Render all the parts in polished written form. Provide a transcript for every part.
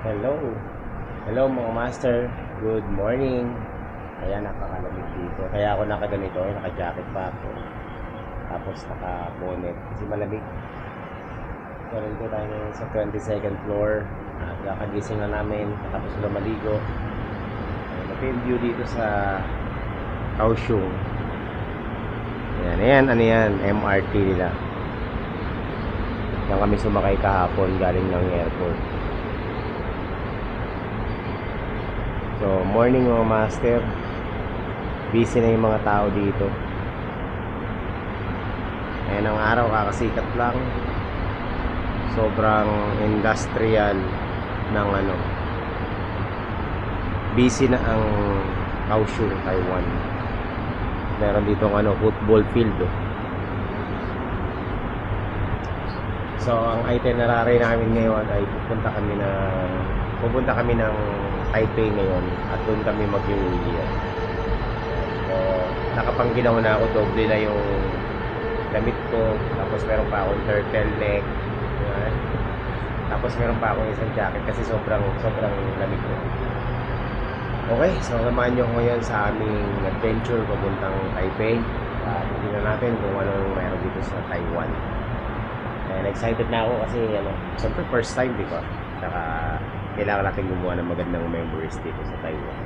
Hello. Hello mga master. Good morning. Kaya nakakalamig dito. Kaya ako nakaganito. Naka-jacket pa ako. Tapos naka-bonnet. Kasi malamig. So, nandito tayo ngayon sa 22nd floor. At kakagising na namin. Tapos lumaligo. Ito yung view dito sa Kaohsiung. Ayan. Ano yan? MRT nila. Yan kami sumakay kahapon galing ng airport. So, morning mga master. Busy na yung mga tao dito. Ayan ang araw, kakasikat lang. Sobrang industrial ng busy na ang Kaohsiung, Taiwan. Meron dito ng football field. So, ang itinerary namin ngayon ay pupunta kami ng Taipei ngayon at doon kami mag-New Year. So, nakapangginaw na ako, doble na yung damit ko, tapos meron pa akong turtleneck. Yan. Tapos meron pa akong isang jacket kasi sobrang lamig ko. Okay, so samahan nyo ngayon sa aming adventure papuntang Taipei. Tingnan natin kung anong meron dito sa Taiwan. And excited na ako kasi siyempre first time, di ba? Saka kailangan natin gumawa ng magandang memories dito sa Taiwan.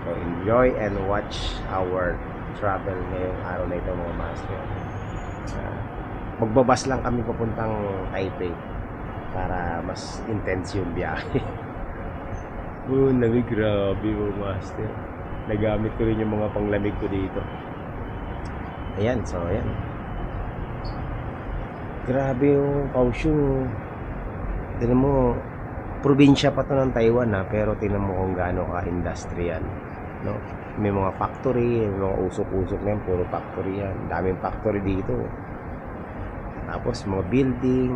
So enjoy and watch our travel ngayong araw na ito mga master. Magbabas lang kami papuntang Taipei para mas intense yung biyahe. Grabe mga master. Nagamit ko rin yung mga panglamig ko dito. Ayan, so ayan. Grabe yung Kaohsiung. Tignan mo, probinsya pa to ng Taiwan pero tingnan mo kung gaano ka-industrial, no? May mga factory, may mga usok-usok na yan, puro factory yan. Daming factory dito. Tapos mga building.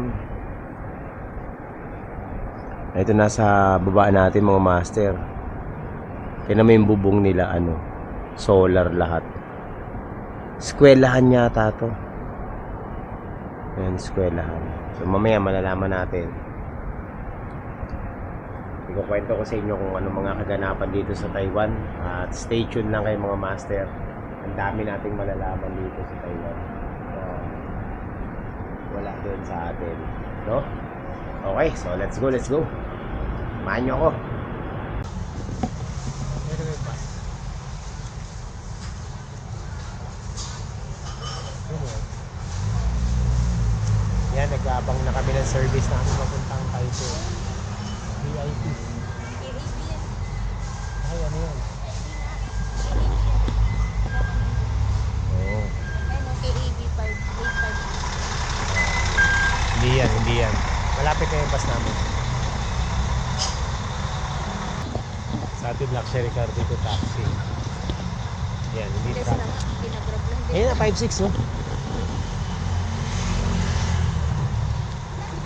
Ito nasa baba natin mga master. Tingnan mo yung bubong nila, solar lahat. Eskwelahan yata to. Ayan, eskwelahan. So mamaya malalaman natin. Ikukwento ko sa inyo kung ano mga kaganapan dito sa Taiwan. At stay tuned lang kayo mga master. Ang dami nating malalaman dito sa Taiwan. Wala doon sa atin, no? Okay, so let's go. Samahan nyo ako. Yan, nag-aabang na kami ng service namin papuntang Taipei. VIP. Ay, ano yan? Oo. Hindi yan. Malapit na yung bus namin. Sa atin luxury car dito, taxi. Yan, hindi truck. Ayan na, 5-6 oh.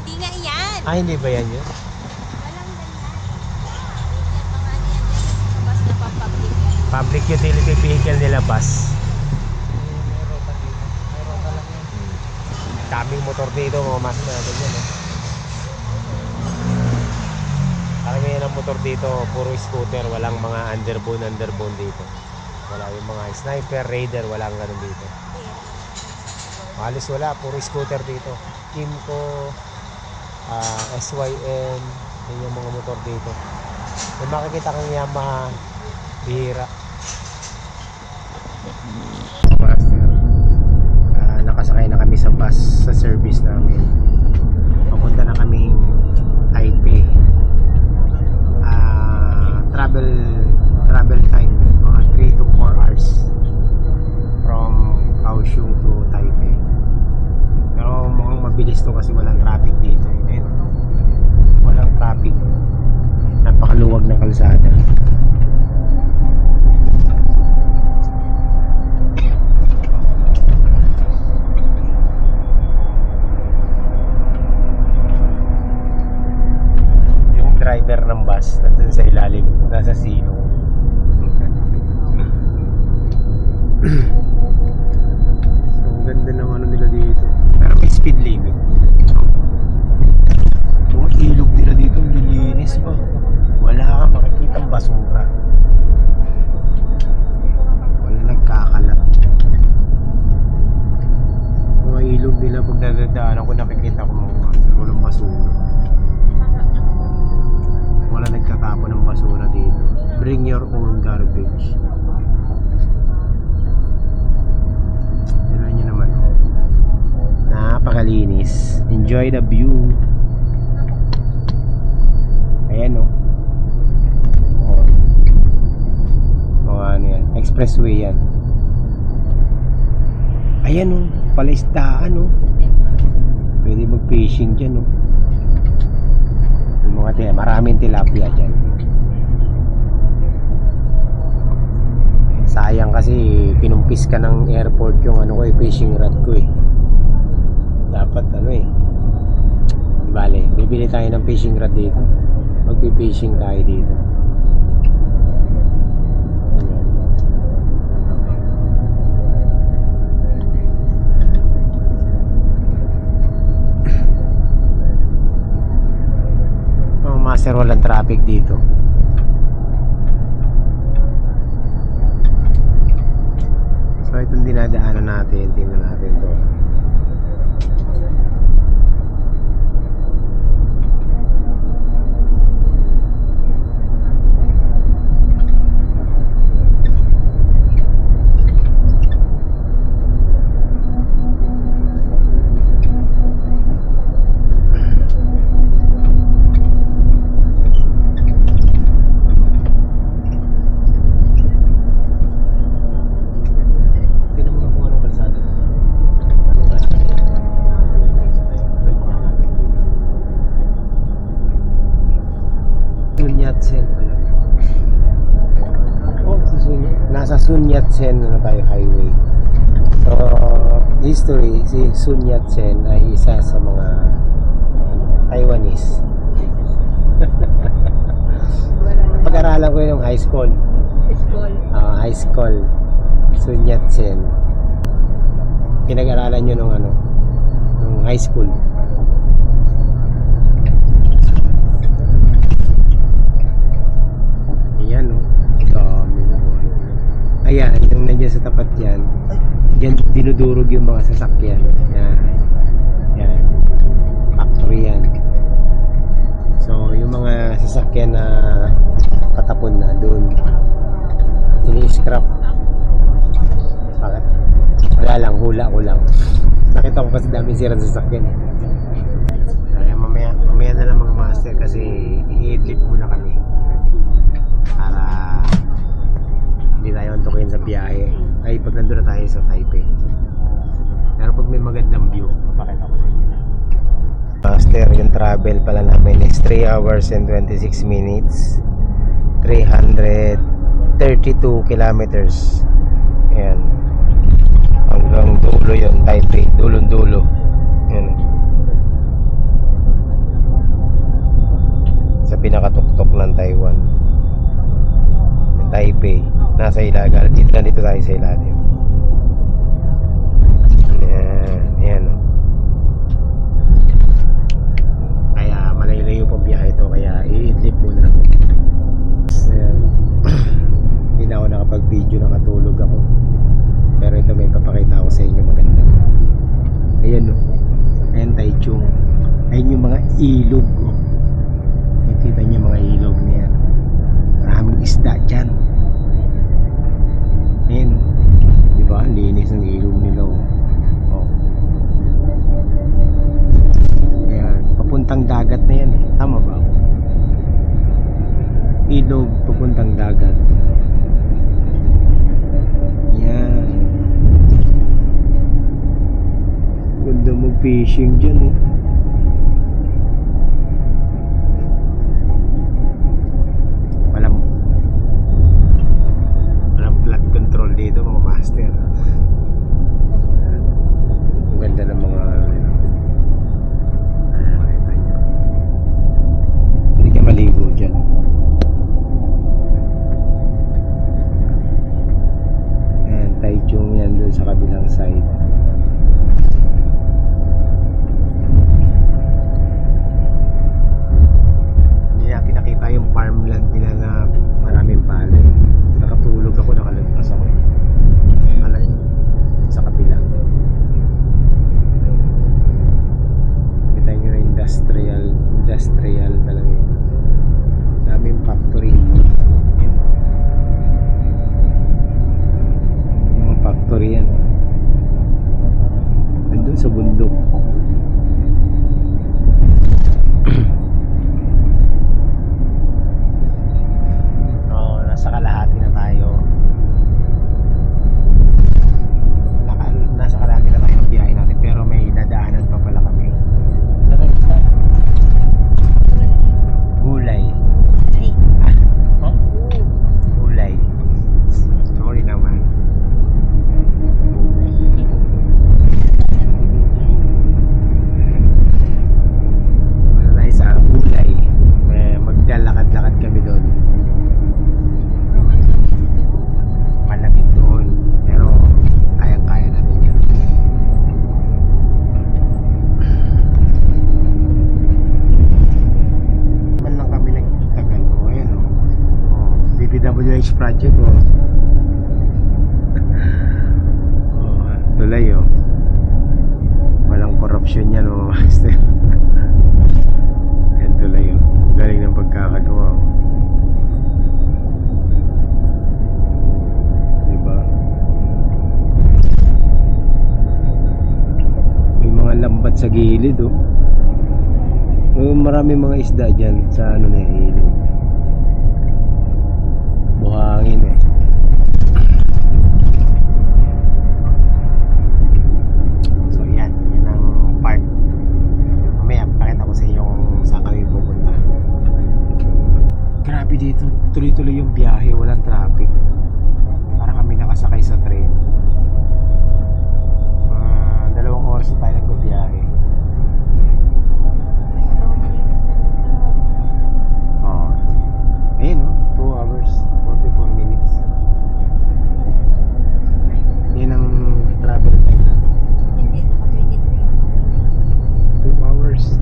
Hindi nga yan. Hindi ba yan yun? Walang ganyan. Bus na pang-public yan. Public utility vehicle nila, bus. May rota dito. May rota lang yan. Daming motor dito, mga mas na ganyan Karamihan ng motor dito, puro scooter, walang mga underbone dito. Wala yung mga sniper, raider, walang ganun dito. Halos wala, puro scooter dito. Kimco, SYM, yun yung mga motor dito. Kung makikita kang Yamaha, bihira. Master, nakasakay na kami sa bus sa service namin. Papunta na kaming Taipei. Travel time mga 3 to 4 hours from Kaohsiung to Taipei. Pero mukhang mabilis to kasi walang traffic dito. Walang traffic. Napakaluwag ng kalsada. Driver ng bus nandun sa ilalim, nasa silong. Ang ganda ng nila dito, pero may speed limit. Mga ilog nila dito, lilinis pa. Bring your own garbage. Tignan nyo naman. Napakalinis. Enjoy the view. Ayan o. Mga ano yan. Expressway yan. Ayan o. Palaisdaan o. Pwede mag-fishing dyan o. Yung mga maraming tilapia dyan. Sayang kasi pinumpis ka ng airport yung ano ko fishing rod ko dapat ano bale, bibili tayo ng fishing rod dito, magpi-fishing tayo dito. Oh, master, walang traffic dito. So itong dinadaanan natin, tingnan natin to. Nasa Sun Yat-sen na tayo highway. So, history, si Sun Yat-sen ay isa sa mga Taiwanese. Pag-aralan ko yung high school. High school. Sun Yat-sen. Pinag-aralan nyo nung nung high school. Ayan o. Ayan, yung nandiyan sa tapat yan, dyan dinudurog yung mga sasakyan. Yan. Yan. Factory yan. So, yung mga sasakyan na katapon na doon, ini-scrap. Bakit? Wala lang, hula ko lang. Nakita ko kasi daming sirang sasakyan. Ayan, mamaya na lang mga master kasi i-edit muna kami. Para hindi tayo antukin sa biyahe. Ay, pag nandun na tayo sa Taipei. Pero pag may magandang view, papakita ko sa inyo. Master, yung travel pala namin is 3 hours and 26 minutes. 332 kilometers. Ayan. Hanggang dulo yun, Taipei. Dulong-dulo. Ayan. Sa pinakatuktok ng Taiwan. Taipei. Nasa ilalim. Dito tayo sa ilalim. Ayan o. Kaya malayo-layo pa biyahe ito. Kaya i-idlip muna. Hindi na ako nakapag-video. Nakatulog ako. Pero ito may papakita ako sa inyo maganda. Ayan o. Ayan Taichung. Ayan yung mga ilog o. Nakikita niyo mga ilog niyan. Maraming isda dyan. Ayan. Diba? Linis ng ilog nila. Oh. Ayan. Papuntang dagat na yan eh. Tama ba? Ilog papuntang dagat. Ayan. Ganda mag-fishing dyan eh. Control dito mga master. Ang ganda ng mga hindi ka maligo dyan. Ayan, Taichung yan dun sa kabilang side. Bridge project oh. Oh, tulay oh. Walang corruption yan oh, master. Yan tulay oh. Galing ng pagkakagawa oh. Diba? May mga lambat sa gilid oh. Marami mga isda dyan sa ano na ilog. Buhangin eh. So yan ang part. Mamaya pakita ko sa inyo kung saan kami pupunta. Grabe dito, tuloy-tuloy yung biyahe, walang traffic. Para kami nakasakay sa train. 2 oras na tayo nagbabiyahe. Ayun no, 2 hours 44 minutes. Yan ang travel time natin. Hindi, naka 2 hours.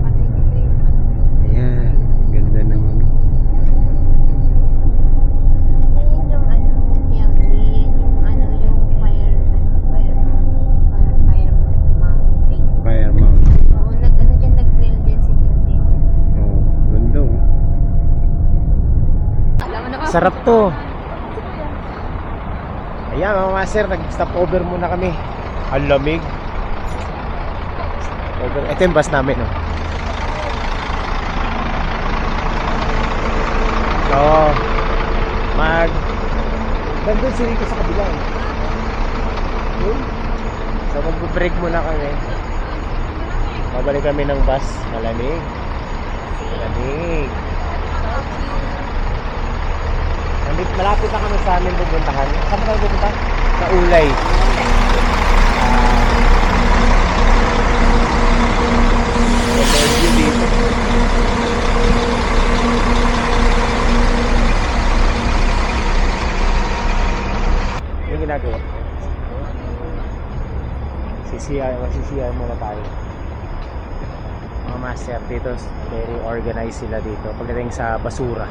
23. Ayan, ganda ng ano. Ayun yung ano, Miauli. Yan yung ano, yung fire mountain. Fire Mountain. Oo, nag-ano dyan, nag-trail din si Tintin. Oh, ganda oh. Alam mo na Sarap to. Ayan mga master, nag-stop over muna kami. Ang lamig. Over. Ito yung bus namin oh. So, nandun si Rico sa kabila eh. Yun. So mag-break muna kami. Babalik kami ng bus. Malamig. Malamig. Malapit na kami sa amin pupuntahan. Saan tayo pupunta? Sa Ulay. Medyo dito. Yung ginagawa? Masisiya muna tayo. Mga master dito, very organized sila dito. Pagdating sa basura.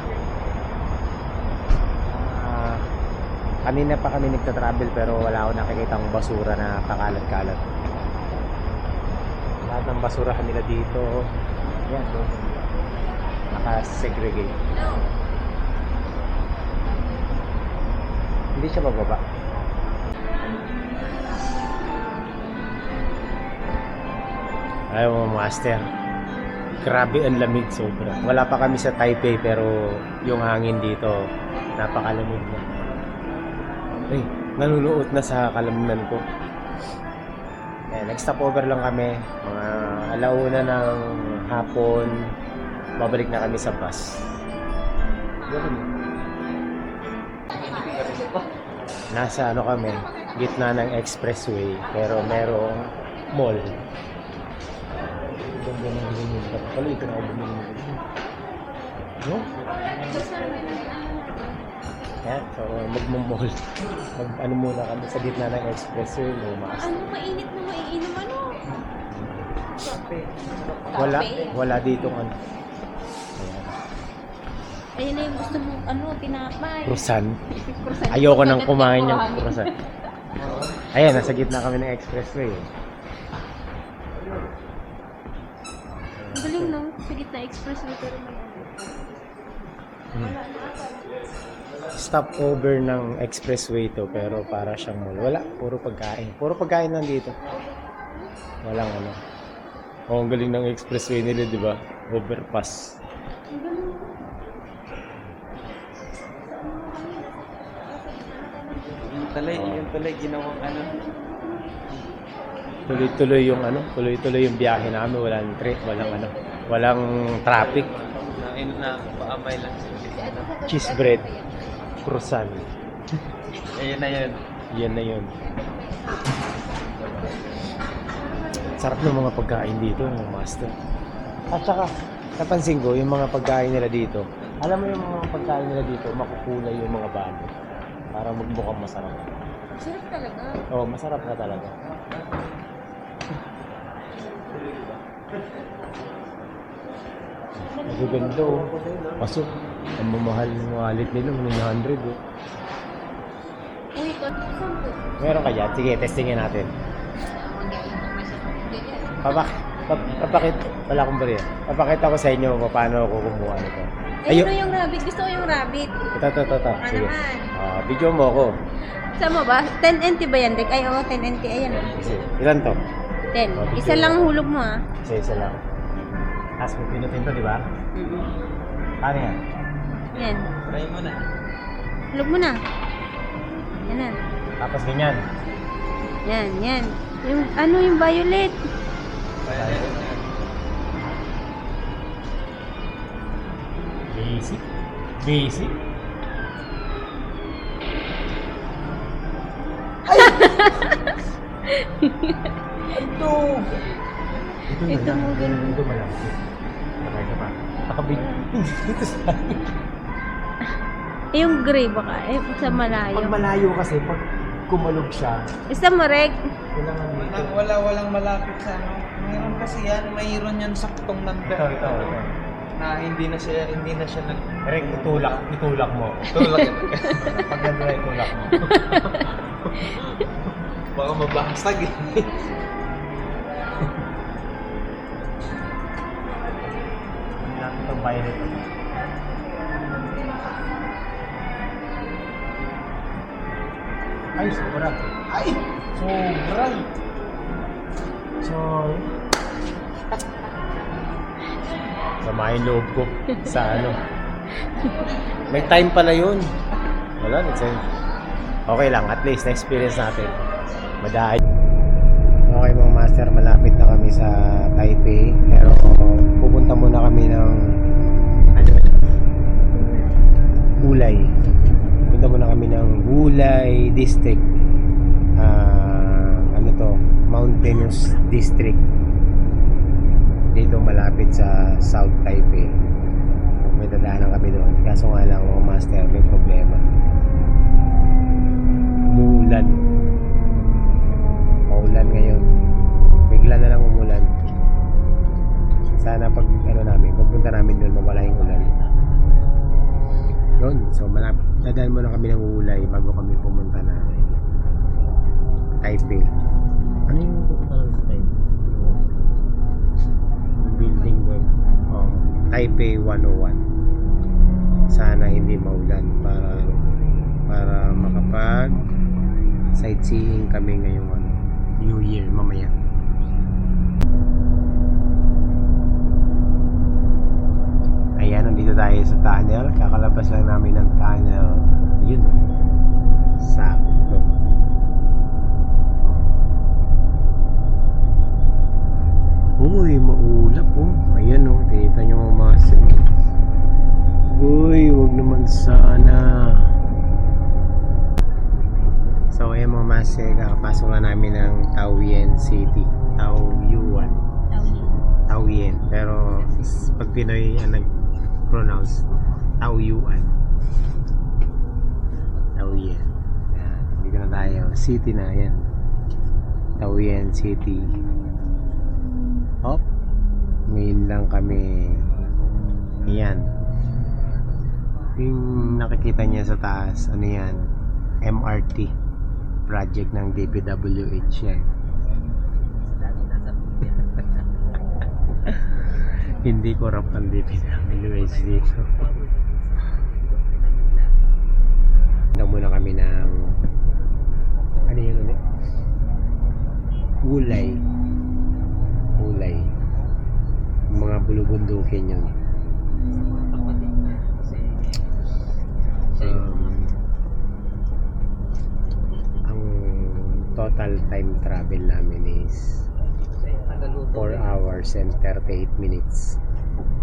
Kanina pa kami nagta-travel pero wala akong nakikitang basura na kakalat-kalat. Lahat ng basura nila dito. Yan, naka-segregate. Hindi siya bababa. Ayaw mga master. Grabe ang lamig sobra. Wala pa kami sa Taipei pero yung hangin dito napakalamig na. Ay, nanunuot na sa kalamnan ko. Nag-stop over lang kami. Mga alauna ng hapon. Babalik na kami sa bus. Nasa ano kami, gitna ng expressway. Pero merong mall. Ganda ng ganyan. Pala ito na ako bumili. No? Yan, so magmamall. Ano muna kami sa gitna ng expressway, lumas. Ano, mainit na maiinom ano? Wala ditong ano. Ayun na yung gusto mo, ano, tinapay. Krusan. Croissant. Ayoko nang kumain ng krusan. Ayan, nasa gitna kami ng expressway. Ang galing no, sa gitna expressway pero may Stop over ng expressway to pero para siyang mall. Wala, puro pagkain. Puro pagkain lang dito. Walang ano. Oh, ang galing ng expressway nila, di ba? Overpass. Yung tuloy, ginawang ano. Tuloy-tuloy yung ano, tuloy-tuloy yung biyahe namin, walang trip, walang traffic. Na paamay lang sila. Cheese bread, croissant. Ayun na yun. Yan na yun. Sarap ng mga pagkain dito, mga master. At saka, napansin ko, yung mga pagkain nila dito, alam mo yung mga pagkain nila dito, makukulay yung mga bago. Para magmukhang masarap. sarap talaga. Oo, masarap na talaga. Ang ganda oh. Kaso, ang mamahal ng wallet nila, 900 oh. Uy, ito. Saan po? Meron ka dyan? Sige, testingin natin. Wala akong bariya. Papakita ko sa inyo kung paano ako kumuha nito. Ayun o yung rabbit. Gusto ko yung rabbit. Ito. Baka Sige. naman. Video mo ako. Saan mo ba? 10 NT ba yan, Dek? Ay, oo, 10 NT. Ayan o. Sige. Ilan to? 10. Isa lang hulog mo, ah. Isa lang. Tapos mo pinutin to, di ba? Ano yan? Yan. Try mo na. Hulog mo na. Yan na. Tapos ganyan. Yan. Yung, ano, yung violet. Basic. Ito! Ito mo ganun. Ito malaki. Patay ka pa. Nakabig. Dito sa akin. Eh, yung gray baka. Eh, sa malayo. Pag malayo kasi, pag kumalog siya, Isa mo, Rek. kailangan dito. Walang malapit sa ano. Meron kasi yan, mayroon yan saktong number. Ito. Na hindi na siya nag... Eric, itulak mo. Tulak. Pag gano'n itulak mo. Baka mabasag eh. Hindi natin itong violet. Ay, sobra. Sorry. Sama yung loob ko sa ano. May time pala yun. Wala, okay lang, at least na-experience natin. Madahil. Okay mga master, malapit na kami sa Taipei. Pero pupunta muna kami ng Hulay. Pupunta muna kami ng Hulay District. Mountainous District. Dito malapit sa South Taipei. May dadaanan kami doon. Kaso nga lang mga master, may problema. Umuulan. Maulan ngayon. Bigla na lang umulan. Sana pag pagpunta namin doon, mawala yung ulan. Yun. So malapit. Dadaan muna kami ng Hulay bago kami pumunta na Taipei. Ano yung pupunta namin sa Taipei? Building doon. Taipei 101. Sana hindi maulan para makapag sightseeing kami ngayong New Year mamaya. Ayan, nandito tayo sa tunnel. Kakalabas lang namin ng tunnel. Yun. Sakto. Uy, maulap oh. Ayan oh, kita nyo mga master. Uy, wag naman sana. So ayan mga master, kakapasok na namin ng Taoyuan City. Taoyuan. Pero pag Pinoy ang nag-pronounce, Taoyuan. Taoyuan. Ayan, dito na tayo. City na, ayan. Taoyuan City. Hop. Ngayon lang kami. Ayan. Yung nakikita niya sa taas, ano yan? MRT. Project ng DPWH yan. Hindi corrupt ang DPWH dito. Punta muna kami ng ano yun ulit? Hulay. Mga bulubundukin yun. Ang total time travel namin is 4 hours and 38 minutes.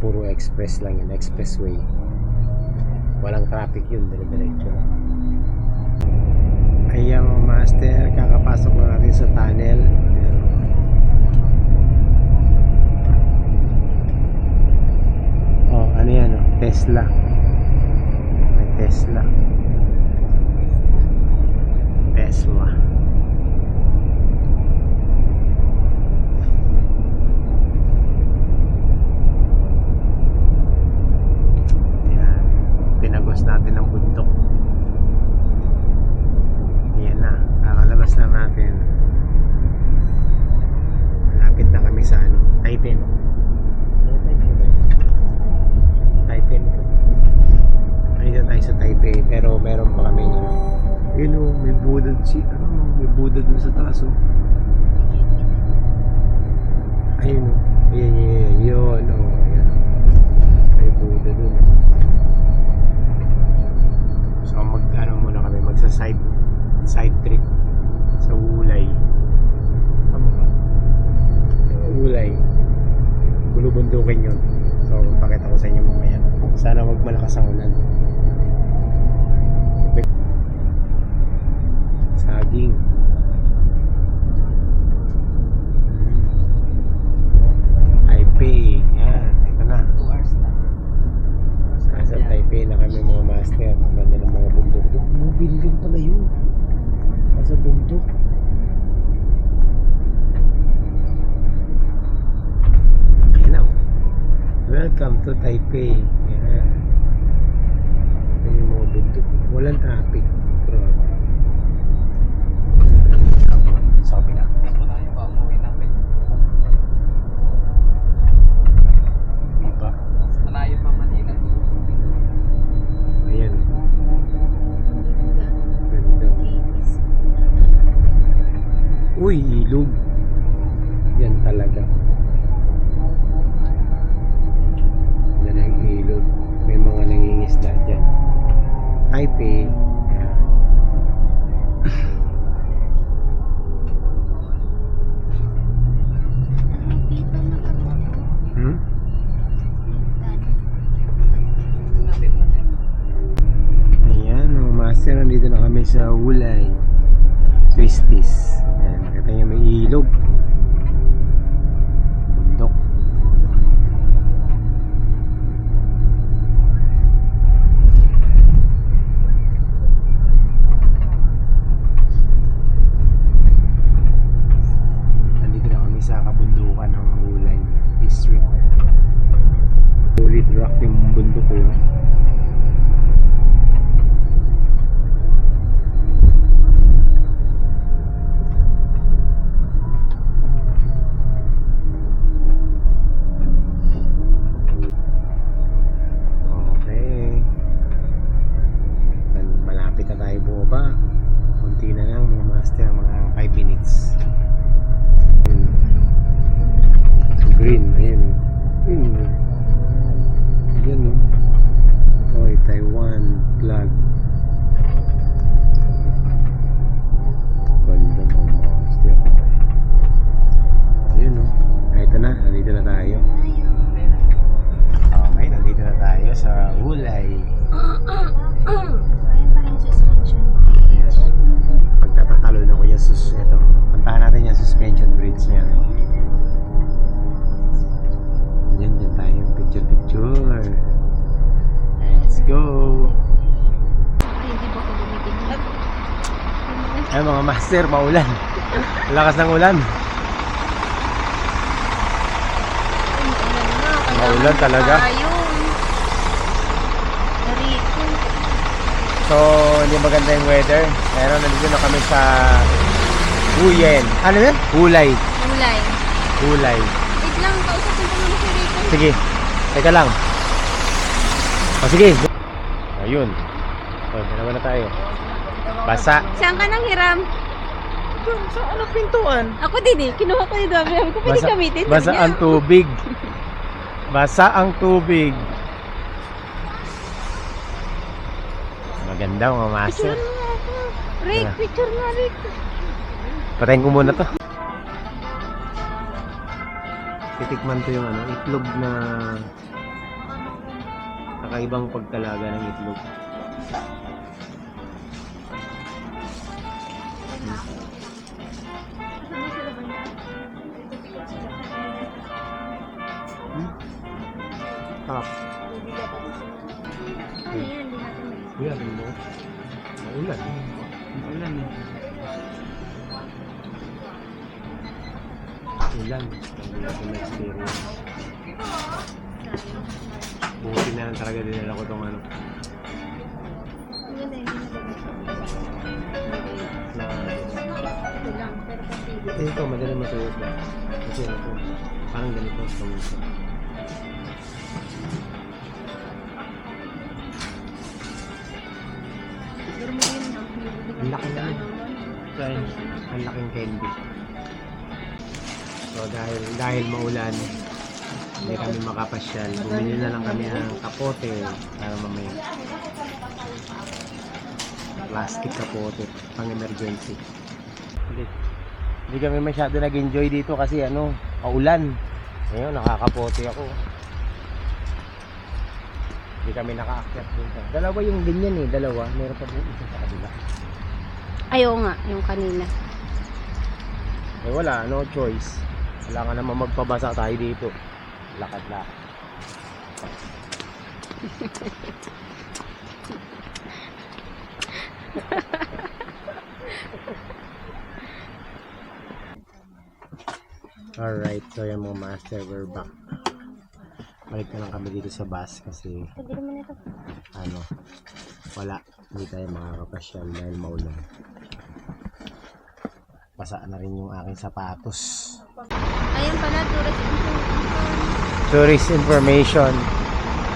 Puro express lang yun, expressway. Walang traffic yun, dire-diretso lang. Ayan mga master, kakapasok na natin sa tunnel. Oh, ano yan? Tesla. May Tesla. meron pa kami ano. Yun o, may Buddha may Buddha dun sa taas o. Ayun o. Ayan. Yun o. Ayan. May Buddha dun. So muna kami, side trip sa Ulay. Tama ba? Ulay. Bulubundukin yun. So pakita ko sa inyo mamaya. Sana wag malakas ang ulan. Saging. Taipei. Yan. Ito na. 2 hours na. Nasa Taipei na kami mga master. Ang ganda ng mga bundok. Yung building pala yun. Nasa bundok. Yan o. Welcome to Taipei. Yan. Yan yung mga bundok. Walang traffic. Grabe. Sa kabila. Ito na yung pamuwi namin. Diba? Malayo pa Manila. Ayan. Ganda. Uy, ilog. Yan talaga. Yan ang ilog. May mga nangingisda dyan. Taipei. Ayan. Hmm? Lapit na tayo. Ayan, mga master, nandito na kami sa Ulay Twisties. Ayan, nakita niyo may ilog. Bundok. Nandito na kami sa kabundukan ng Ulay District. Solid rock yung bundok ko yun. Okay. Malapit na tayo bumaba. Kunti na lang mga master, mga 5 minutes. Ayun. Green, ayun. Yan o. Oy, Taiwan flag. Ganda ng master. Ayun o. Ito na, nandito na tayo. Okay, nandito na tayo sa Ulay. Ayan pa rin suspension. Yes. Pagtatalon ako yung ito. Puntahan natin yung suspension bridge niya. Yan tayo. Picture. Let's go. Ay, hindi ba ko gumitin? Ay mga master, maulan. Lakas ng ulan. Maulan talaga. Narito. So, hindi maganda yung weather. Pero nandito na kami sa Huyen. Ano yun? Ulay. Ulay. Ulay. Wait lang, kausapin ko muna si Rico. Sige. Teka lang. O sige. Ayun. O, dalawa na tayo. Basa. Saan ka nang hiram? Sa anong pintuan? Ako din eh, kinuha ko yung dami. Ko pwede gamitin. Basa ang tubig. Basa ang tubig. Maganda mga master. Picture nga ako. Rick, Tara. picture nga Rick. Patayin ko muna to. Titikman ko yung itlog na kakaibang pagkalaga ng itlog. Ah, Ayan, di natin may. kuya, mo. Maulan. Maulan eh. Ulan. Hindi natin na-experience. Buti na lang talaga dinala ko itong Ang ganda, hindi na na ito lang, pero kasi ito, madali matulog ba? Kasi ito, parang ganito sa musa. laki na. Ang laking candy. So dahil maulan, hindi kami makapasyal. Bumili na lang kami ng kapote para mamaya. Plastic kapote, pang emergency. Hindi kami masyado nag-enjoy dito kasi paulan. Ngayon, nakakapote ako. Hindi kami nakaakyat dito. Dalawa yung ganyan eh, dalawa. Meron pa isa sa kabila. Ayaw nga, yung kanina. Eh wala, no choice. Wala nga naman magpabasa tayo dito. Lakad-lakad. Alright, so yung mga master, we're back. Balik na lang kami dito sa bus kasi wala, hindi tayo makakapasyal dahil maulan. Basa na rin yung aking sapatos. Ayan pala, Tourist information.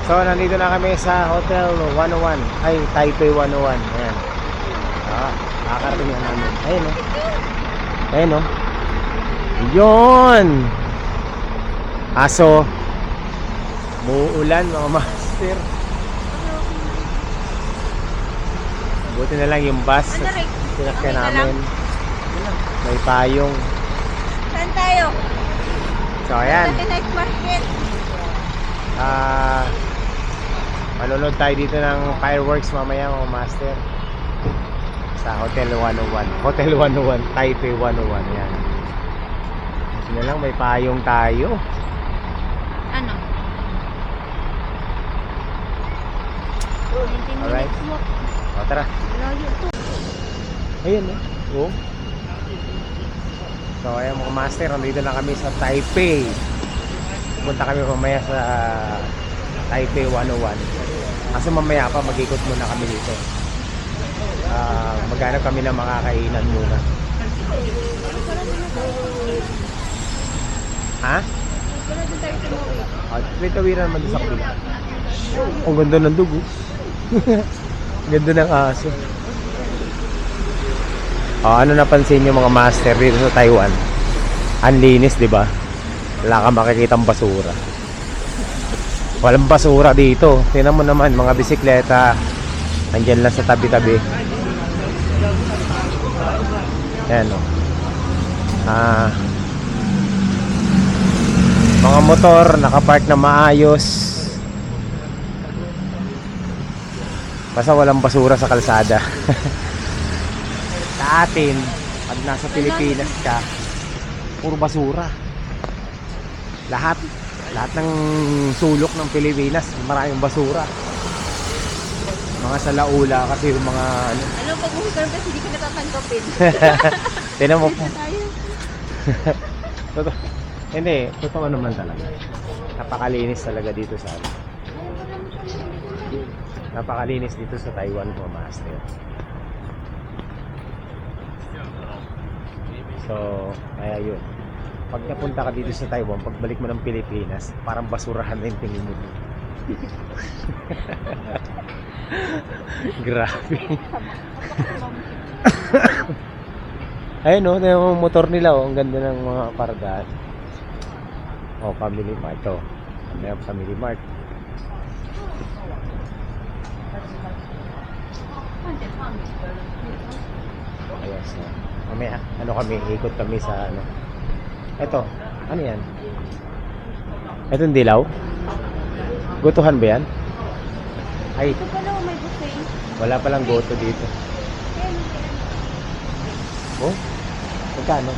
So nandito na kami sa Hotel 101, ay Taipei 101. Ayan. Nakakarating na namin. Ayun o. Ayun o. Yun! Aso, muulan mga master. Buti na lang yung bus. Sinakyan namin. May payong. Saan tayo? So ayan. Night market. Manunod tayo dito ng fireworks mamaya mga master. Sa Hotel 101. Hotel 101, Taipei 101. Yan. Buti na lang may payong tayo. Ano? Alright. O tara. Ayan oh. So ayan mga master, nandito na kami sa Taipei. Punta kami mamaya sa Taipei 101. Kasi mamaya pa mag-ikot muna kami dito. Maghanap kami ng mga kainan muna. Ha? May tawiran naman sa kabila. Ang ganda ng dugo. Ganda ng aso. Ano napansin nyo mga master dito sa Taiwan? Ang linis, di ba? Wala kang makikitang basura. Walang basura dito. Tingnan mo naman, mga bisikleta nandyan lang sa tabi-tabi. Ayan o. Mga motor nakapark na maayos. Basta walang basura sa kalsada. Sa atin, pag nasa Pilipinas ka, puro basura. Lahat ng sulok ng Pilipinas, maraming basura. Mga salaula kasi yung mga Ano pag umuwi kasi hindi ka natatanggapin. Tinan mo po. Hindi, totoo naman talaga. Napakalinis talaga dito sa Napakalinis dito sa Taiwan mga master. So, kaya yun. Pag napunta ka dito sa Taiwan, pagbalik mo ng Pilipinas, parang basurahan na yung tingin mo. Grabe. Ayun yung motor nila ang ganda ng mga pardahan. Family Mart to. May Family Mart. Ayos. Mamaya, kami, ikot kami sa Ito, ano yan? Ito yung dilaw? Gotohan ba yan? Ay, Ito pala, may buffet. wala palang goto dito. Oh, magkano?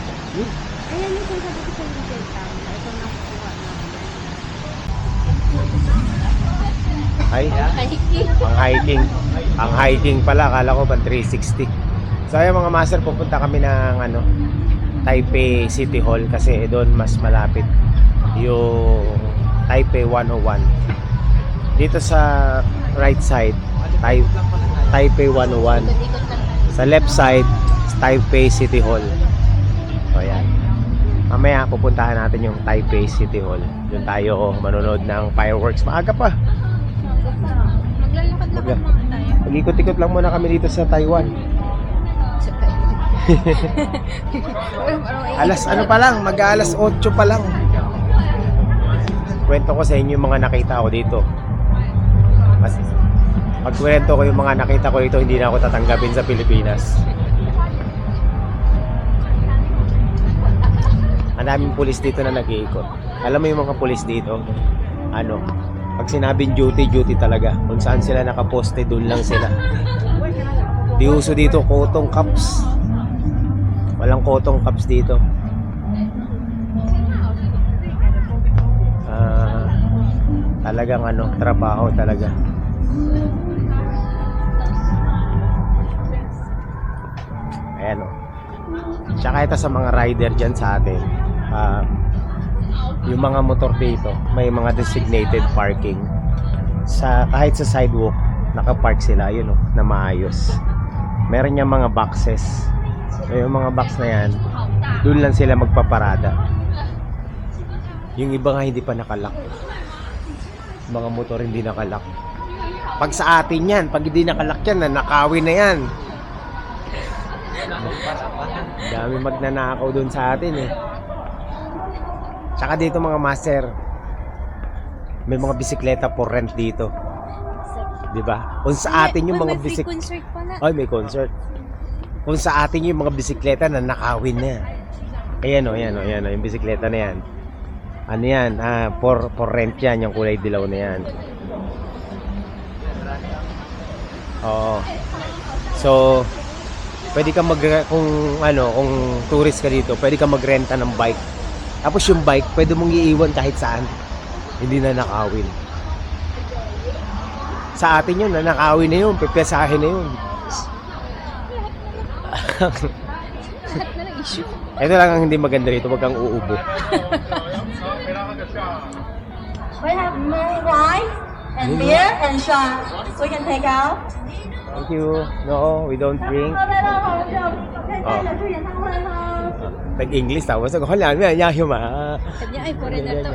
Ayan yung kung sabi ko sa Little Town. Ito na kukuha Ay, namin. ang hiking pala, akala ko pang 360. So ayun mga master, pupunta kami ng Taipei City Hall kasi doon mas malapit yung Taipei 101. Dito sa right side, Taipei 101. Sa left side, Taipei City Hall. So ayan. Mamaya pupuntahan natin yung Taipei City Hall. Doon tayo manonood ng fireworks. Maaga pa. Maglalakad-lakad mga tayo. Mag-ikot-ikot lang muna kami dito sa Taiwan. Alas ano pa lang, mag-alas 8 pa lang. Kwento ko sa inyo yung mga nakita ko dito. Mas pagkwento ko yung mga nakita ko dito, hindi na ako tatanggapin sa Pilipinas. Ang daming pulis dito na nag-iikot. Alam mo yung mga pulis dito, ano, pag sinabing duty, duty talaga. Kung saan sila nakaposte, doon lang sila. Di uso dito cotton cups. Walang cotton cups dito. Talagang ano, trabaho talaga. Ayan o. Tsaka ito sa mga rider dyan sa atin. Yung mga motor dito, may mga designated parking. Kahit sa sidewalk, nakapark sila, yun o, na maayos. Meron niyang mga boxes. So, yung mga box na yan, doon lang sila magpaparada. Yung iba nga hindi pa nakalock. Mga motor hindi nakalock. Pag sa atin yan, pag hindi nakalock yan, nanakawin na yan. Dami magnanakaw doon sa atin eh. Tsaka dito mga master, may mga bisikleta for rent dito. 'Di ba? Kung sa atin yung mga bisikleta. May concert pala. Ay, may concert. Kung sa atin yung mga bisikleta na nakawin na. Ayan o, yung bisikleta na yan. Ano yan? For rent yan, yung kulay dilaw na yan. Oo. So, pwede ka kung tourist ka dito, pwede ka magrenta ng bike. Tapos yung bike, pwede mong iiwan kahit saan. Hindi na nakawin. Sa atin yun, nakawin na yun, pepesahin na yun. Lahat na lang issue. Ito lang ang hindi maganda rito, wag kang uubo. We have more rice and beer and shot. We can take out. Thank you. No, we don't drink. Tag-English tao. Basta ko lang, niya huma. Kanya ay foreigner to.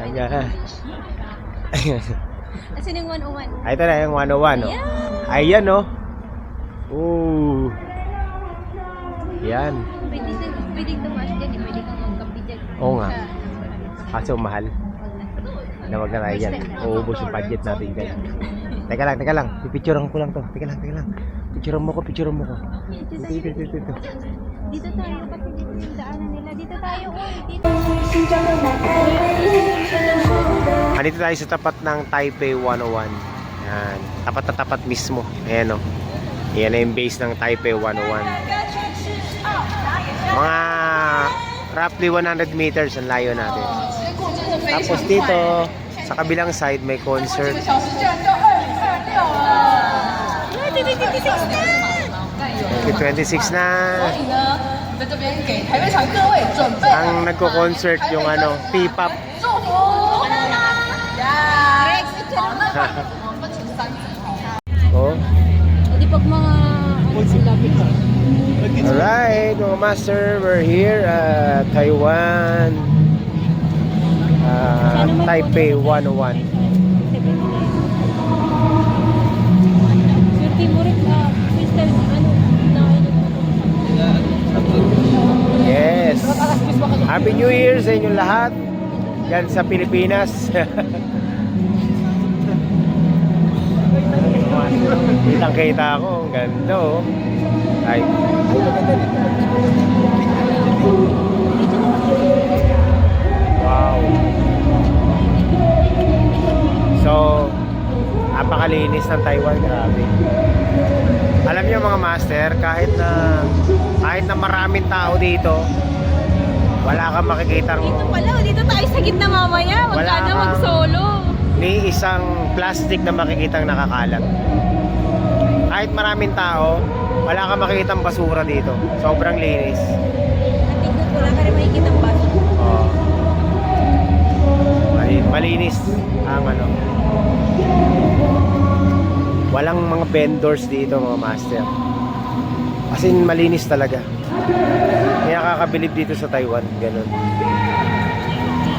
Asan yung 101? Ay, ito na yung 101, no? Ayan, no? Ooh. Yan. Pwede tumaas dyan, pwede kang magkapi dyan. Oo nga. Kaso mahal. Wag na tayo dyan. Uubos yung budget natin dyan. Teka lang. Pipicturean ko lang to. Teka lang. Picturean mo ko. Dito tayo, dapat hindi yung daanan nila. Dito tayo, dito. Andito tayo sa tapat ng Taipei 101. Yan. Tapat na tapat mismo. Ayan o. Yan na yung base ng Taipei 101. Mga roughly 100 meters ang layo natin. Tapos dito, sa kabilang side, may concert. 2026 na! Ang nagko-concert yung P-pop. Oh. Hindi pag mga lapit ka. Alright, mga master, we're here at Taiwan, Taipei 101. Sir Timorit, Mr. Yes. Happy New Year sa inyong lahat dyan sa Pilipinas. Kitang-kita ako, ang ganda oh. Ay. Wow. So, napakalinis ng Taiwan, grabe. Alam niyo mga master, kahit na maraming tao dito, wala kang makikitang Dito tayo sa gitna mamaya. Wag Wala ka na kang- mag-solo. ni isang plastic na makikitang nakakalat. Kahit maraming tao, wala kang makikitang basura dito. Sobrang linis. Natignan ko lang ka rin makikita ang baso. Oh. Malinis ang Walang mga vendors dito mga master. As in, malinis talaga. Kaya kakabilib dito sa Taiwan. Ganun.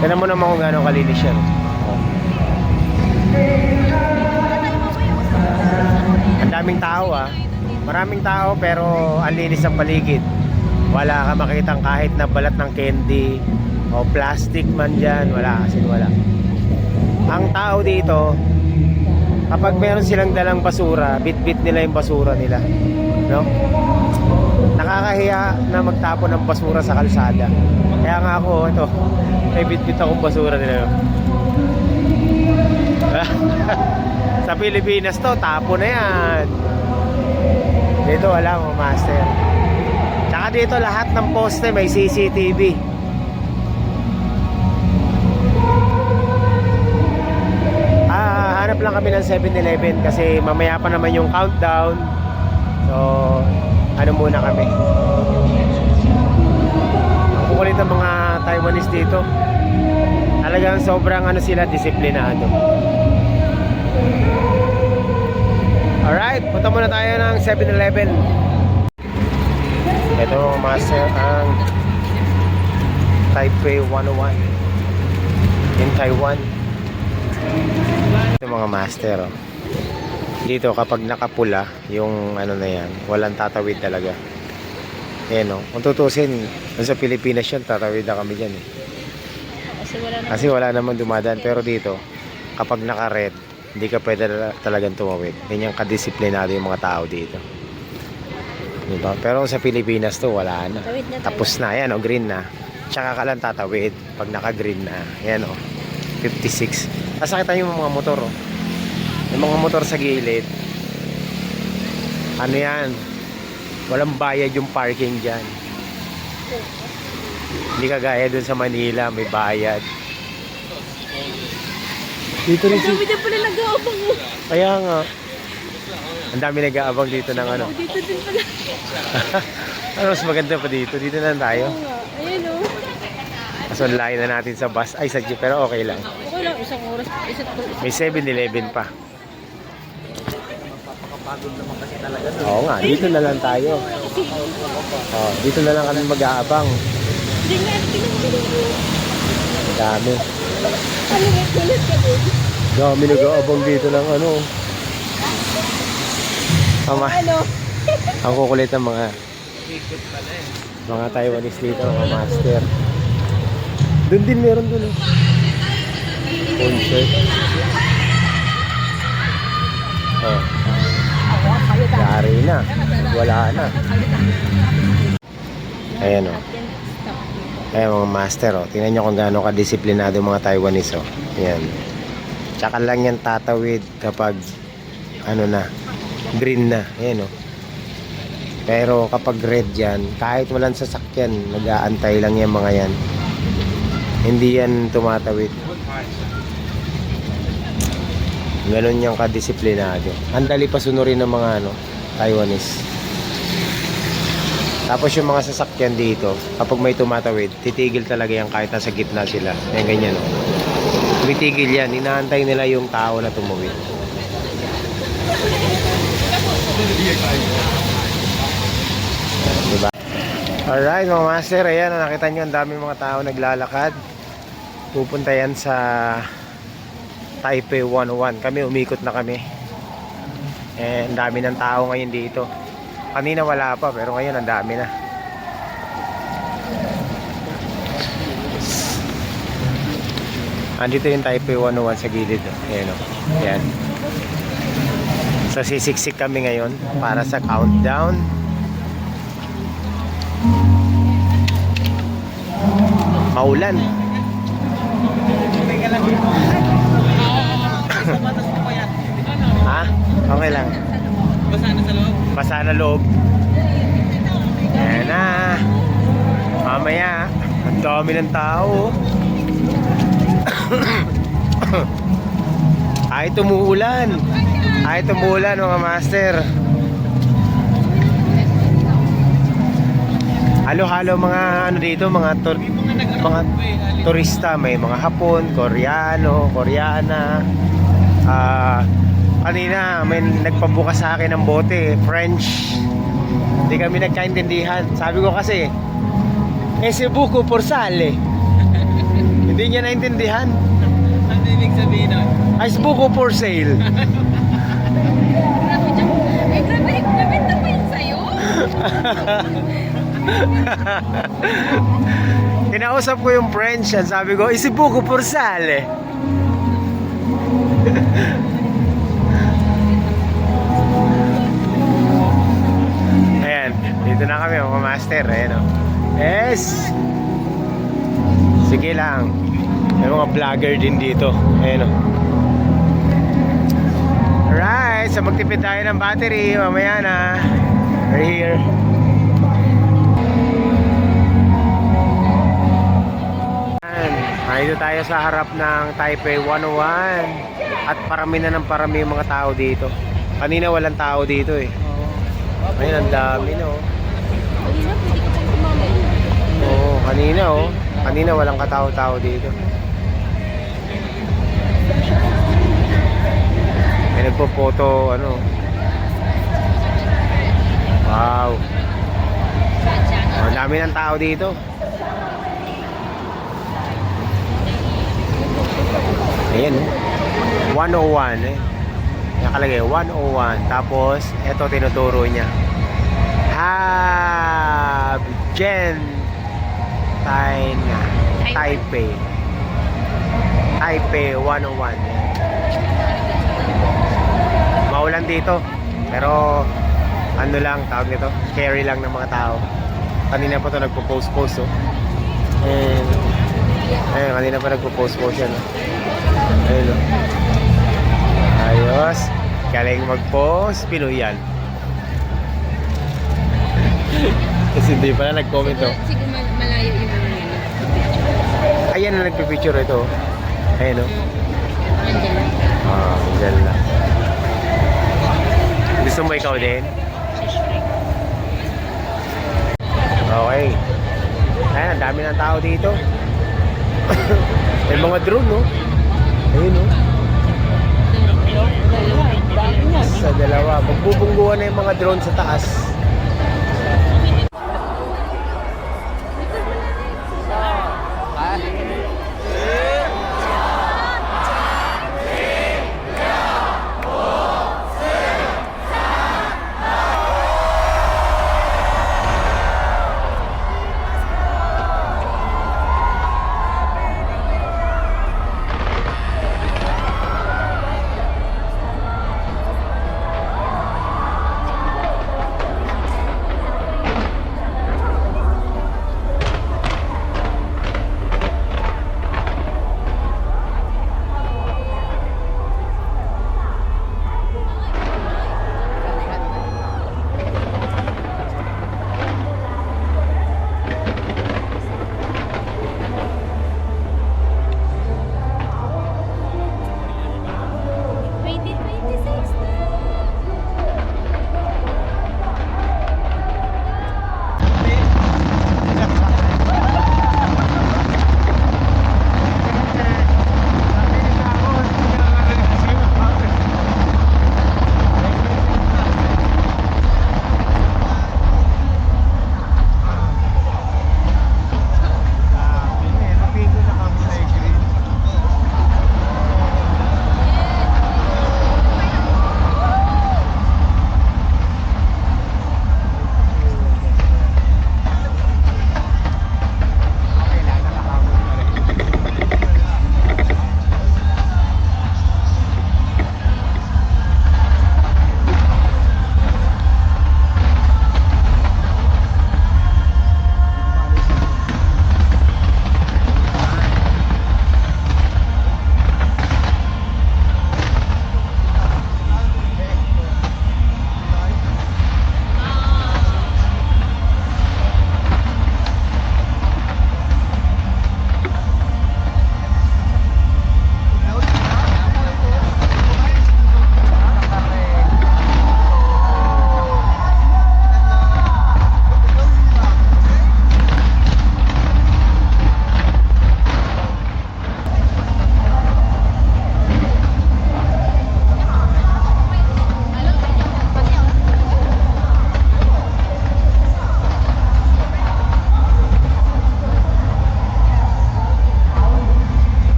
Tignan mo naman kung gano'ng kalinis yan. Oh. Ang daming tao ah. Maraming tao pero ang linis ng paligid. Wala ka makitang kahit na balat ng candy o plastic man dyan. Wala, kasi wala. Ang tao dito, kapag meron silang dalang basura, bit-bit nila yung basura nila, no? Nakakahiya na magtapon ng basura sa kalsada. Kaya nga ako, ito, may bit-bit akong basura nila. Sa Pilipinas to, tapo na yan. Dito wala mo, master. Tsaka dito lahat ng poste may CCTV. Hanap lang kami ng 7-Eleven kasi mamaya pa naman yung countdown. So, ano muna kami. Ang kukulit ng mga Taiwanese dito. Talagang sobrang ano sila, disiplinado. Alright, punta muna tayo ng 7-Eleven. Ito master ang Taipei 101 in Taiwan. Ito mga master, oh. Dito kapag nakapula yung ano na yan, walang tatawid talaga. Ayan, oh. Kung tutusin, sa Pilipinas yun, tatawid na kami dyan, eh. Kasi wala naman dumadaan. Pero dito, kapag naka-red, hindi ka pwede talagang tumawid. Ganyan kadisiplinado yung mga tao dito. Diba? Pero sa Pilipinas to, wala na. Tapos na, yan, oh, green na. Tsaka ka lang tatawid pag naka-green na. Yan, oh, 56. Nasakita yung mga motor, oh. Yung mga motor sa gilid. Ano yan? Walang bayad yung parking dyan. Hindi kagaya dun sa Manila, may bayad. Dito rin Ang dami na pala nag-aabang mo. Kaya nga. Ang dami nag-aabang dito ng ano. Dito din pala. Ano mas maganda pa dito? Dito na lang tayo. Oo nga. Ayan o. Kaso layo na natin sa bus. Ay, sa jeep. Pero okay lang. Okay lang, isang oras. May 7-Eleven pa. Oo nga, dito na lang tayo. Oh, dito na lang kami mag-aabang. Hindi nga, Ang dami. ano nga, kulit ka din. Dami nag-aabang dito ng ano. Ano? Ang kukulit ng mga Taiwanese dito, mga master. Doon din meron doon, eh. Concert. Oh. Dari na. Wala na. Ayan, oh. Ayan mga master, oh. Tingnan nyo kung gaano kadisiplinado yung mga Taiwanese, oh. Ayan. Tsaka lang yan tatawid kapag ano na, green na. Ayan, oh. Pero kapag red yan, kahit walang sasakyan, nag-aantay lang yan mga yan. Hindi yan tumatawid. Ganon yung kadisiplinado. Ang dali pa sunurin ng mga ano, Taiwanese. Tapos yung mga sasakyan dito, kapag may tumatawid, titigil talaga yan kahit nasa gitna sila. Ayan, ganyan, oh. Titigil yan. Inaantay nila yung tao na tumawid. Diba? Alright mga master, ayan, nakita nyo ang daming mga tao naglalakad. Pupunta yan sa Taipei 101. Kami umikot na kami. Ang dami ng tao ngayon dito. Kanina wala pa, pero ngayon ang dami na. Andito yung Taipei 101 sa gilid. Ayan, oh. Ayan. So sisiksik kami ngayon para sa countdown. Maulan. Ha? Okay lang. Basa na sa loob. Basa na loob. Ayan na. Mamaya, ang dami ng tao. Ay tumuulan. Ay tumuulan mga master. Halo-halo mga ano dito, mga turista, may mga Hapon, Koreano, Koreana. Kanina may nagpabukas sa akin ng bote, French. Hindi kami nagkaintindihan. Sabi ko kasi, ese buko por sale. Hindi niya naintindihan. Ano ibig sabihin nun? Ice buko for sale. Grabe, nabenta pa yun sa'yo? Kinausap ko yung French at sabi ko, isibuko por sale. Ayan, dito na kami mga master. Ayan o. Yes! Sige lang. May mga vlogger din dito. Ayan o. Alright, so magtipid tayo ng battery mamaya na. We're here. Dito tayo sa harap ng Taipei 101 at parami na ng parami yung mga tao dito. Kanina walang tao dito eh. Ayun, ang dami no. Oo, kanina oh. Kanina walang katao-tao dito. May nagpo-photo ano. Wow. Ang dami ng tao dito. Ayan oh. 101 eh. Nakalagay 101. Tapos ito tinuturo niya. Taipei. Taipei 101. Maulan dito. Pero ano lang tawag nito? Scary lang ng mga tao. Kanina pa to nagpo-post-post oh. Ayun, kanina pa nagpo-post-post yan oh. Ayun o. Ayos. Galing mag-post. Pinoy yan. Kasi hindi pala nag-comment o. Siguro malayo yung mga yan. Ayan na nagpipicture ito. Ayun o. Andyan lang. Dyan lang. Gusto mo ikaw din? Okay. Ayan, ang dami ng tao dito. May mga drone no? Ayun o. Sa dalawa. Magbubungguan na yung mga drone sa taas.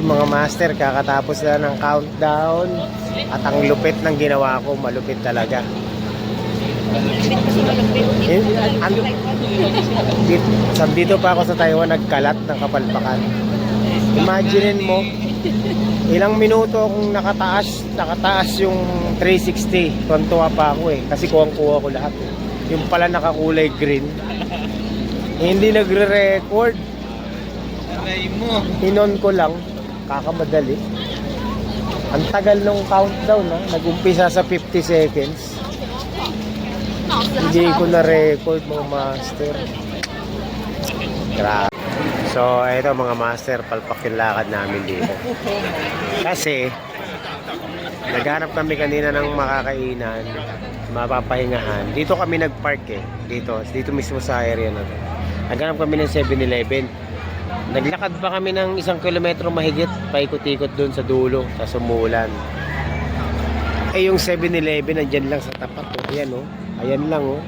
mga master, kakatapos na ng countdown. At ang lupit ng ginawa ko, malupit talaga. Dito pa ako sa Taiwan, nagkalat ng kapalpakan. Imaginein mo, ilang minuto akong nakataas yung 360. Tuwan-tuwa pa ako eh, kasi kuwang-kuha ko lahat eh. Yung pala nakakulay green, hindi nagre-record. Aray mo. Hinon ko lang, kakamadali. Ang tagal nung countdown ha, nag-umpisa sa 50 seconds. Hindi ko na-record mga master. Grabe. So, ito mga master, palpak yung lakad namin dito. Kasi, naghanap kami kanina ng makakainan, mapapahingahan. Dito kami nag-park eh. Dito mismo sa area na to. Naghanap kami ng 7-Eleven. Naglakad pa kami ng 1 kilometro mahigit, paikot-ikot dun sa dulo, sa sumulan. Eh yung 7-Eleven nandyan lang sa tapat oh. Ayan oh. Ayan lang oh.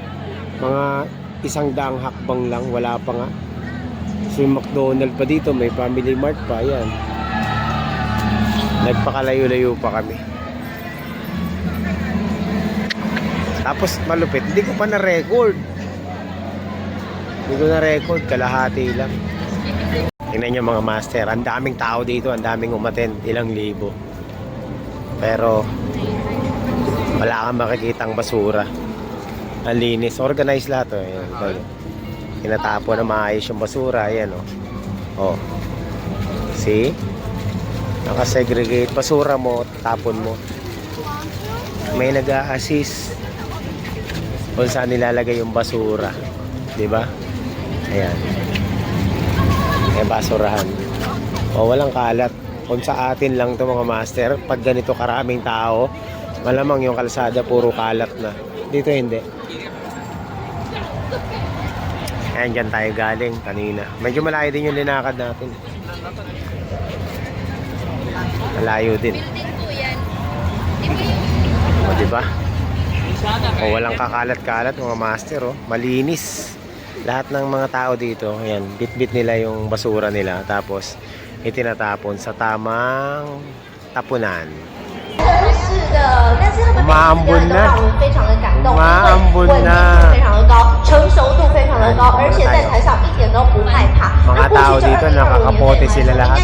Mga 100 hakbang lang, wala pa nga. So yung McDonald's pa dito, may Family Mart pa, ayan. Nagpakalayo-layo pa kami. Tapos malupit, hindi ko pa na-record. Hindi ko na-record, kalahati lang. Tingnan nyo mga master, ang daming tao dito, ang daming umattend, ilang libo. Pero wala kang makikitang basura. Ang linis, organized lahat oh. Ayan, ito. Tinatapo na maayos yung basura, ayan oh. Oh. See? Naka-segregate basura mo, tapon mo. May nag-a-assist kung saan nilalagay yung basura, 'di ba? Ayan. May basurahan. O walang kalat. Kung sa atin lang 'to mga master, pag ganito karaming tao, malamang yung kalsada puro kalat na. Dito hindi. Ayan, dyan tayo galing kanina. Medyo malayo din yung linakad natin. Malayo din. O, diba? O, walang kakalat-kalat mga master, oh. Malinis. Lahat ng mga tao dito, ayan, bit-bit nila yung basura nila. Tapos, itinatapon sa tamang tapunan. Umaambon na. Umaambon na. Mga tao dito, nakakapote sila lahat.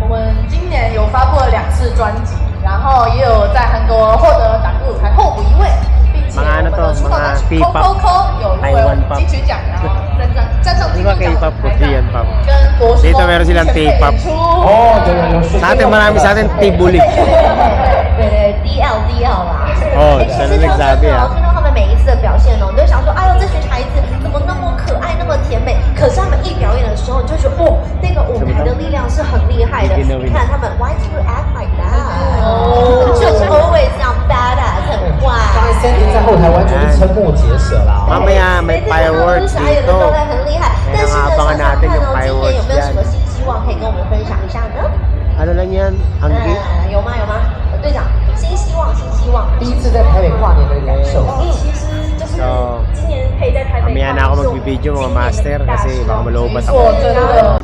我们今年有发布了2次专辑，然后也有在韩国获得档舞台候补1位，并且我们的出道单曲《Coco》有入围金曲奖，然后站上金曲奖舞台上，跟国书 Dito meron silang T-pop. 哦， Sa atin, marami sa atin, Tibuli. 对对，DL 啦。 Oh, 其 sana 实常常 nagsabi 看 ah. 到他们每一次的表现哦，你都想说，哎呦，这群孩子怎么那么可爱，那么甜美？可是他们一表演的时候，你就觉得，哦，那个舞台的力量是很厉害的。你看他们 ，Why do you act like that？ 哦，就是 always 这样 badass， 很坏。刚才 Sandy 在后台完全是瞠目结舌啦。 Mamaya may fireworks 每次看到都 dito. 是很厉害。但是呢，想想看哦，今年有没有什么新希望可以跟我们分享一下呢？ Ano lang yan? Anggi? 有吗？有吗？队长，新希望，新希望。第一次在台北跨年的感受。其实就是 So, 今年可以在台北。 mamaya na ako magbibideo mga master kasi baka maloobat 做 ako. 真的。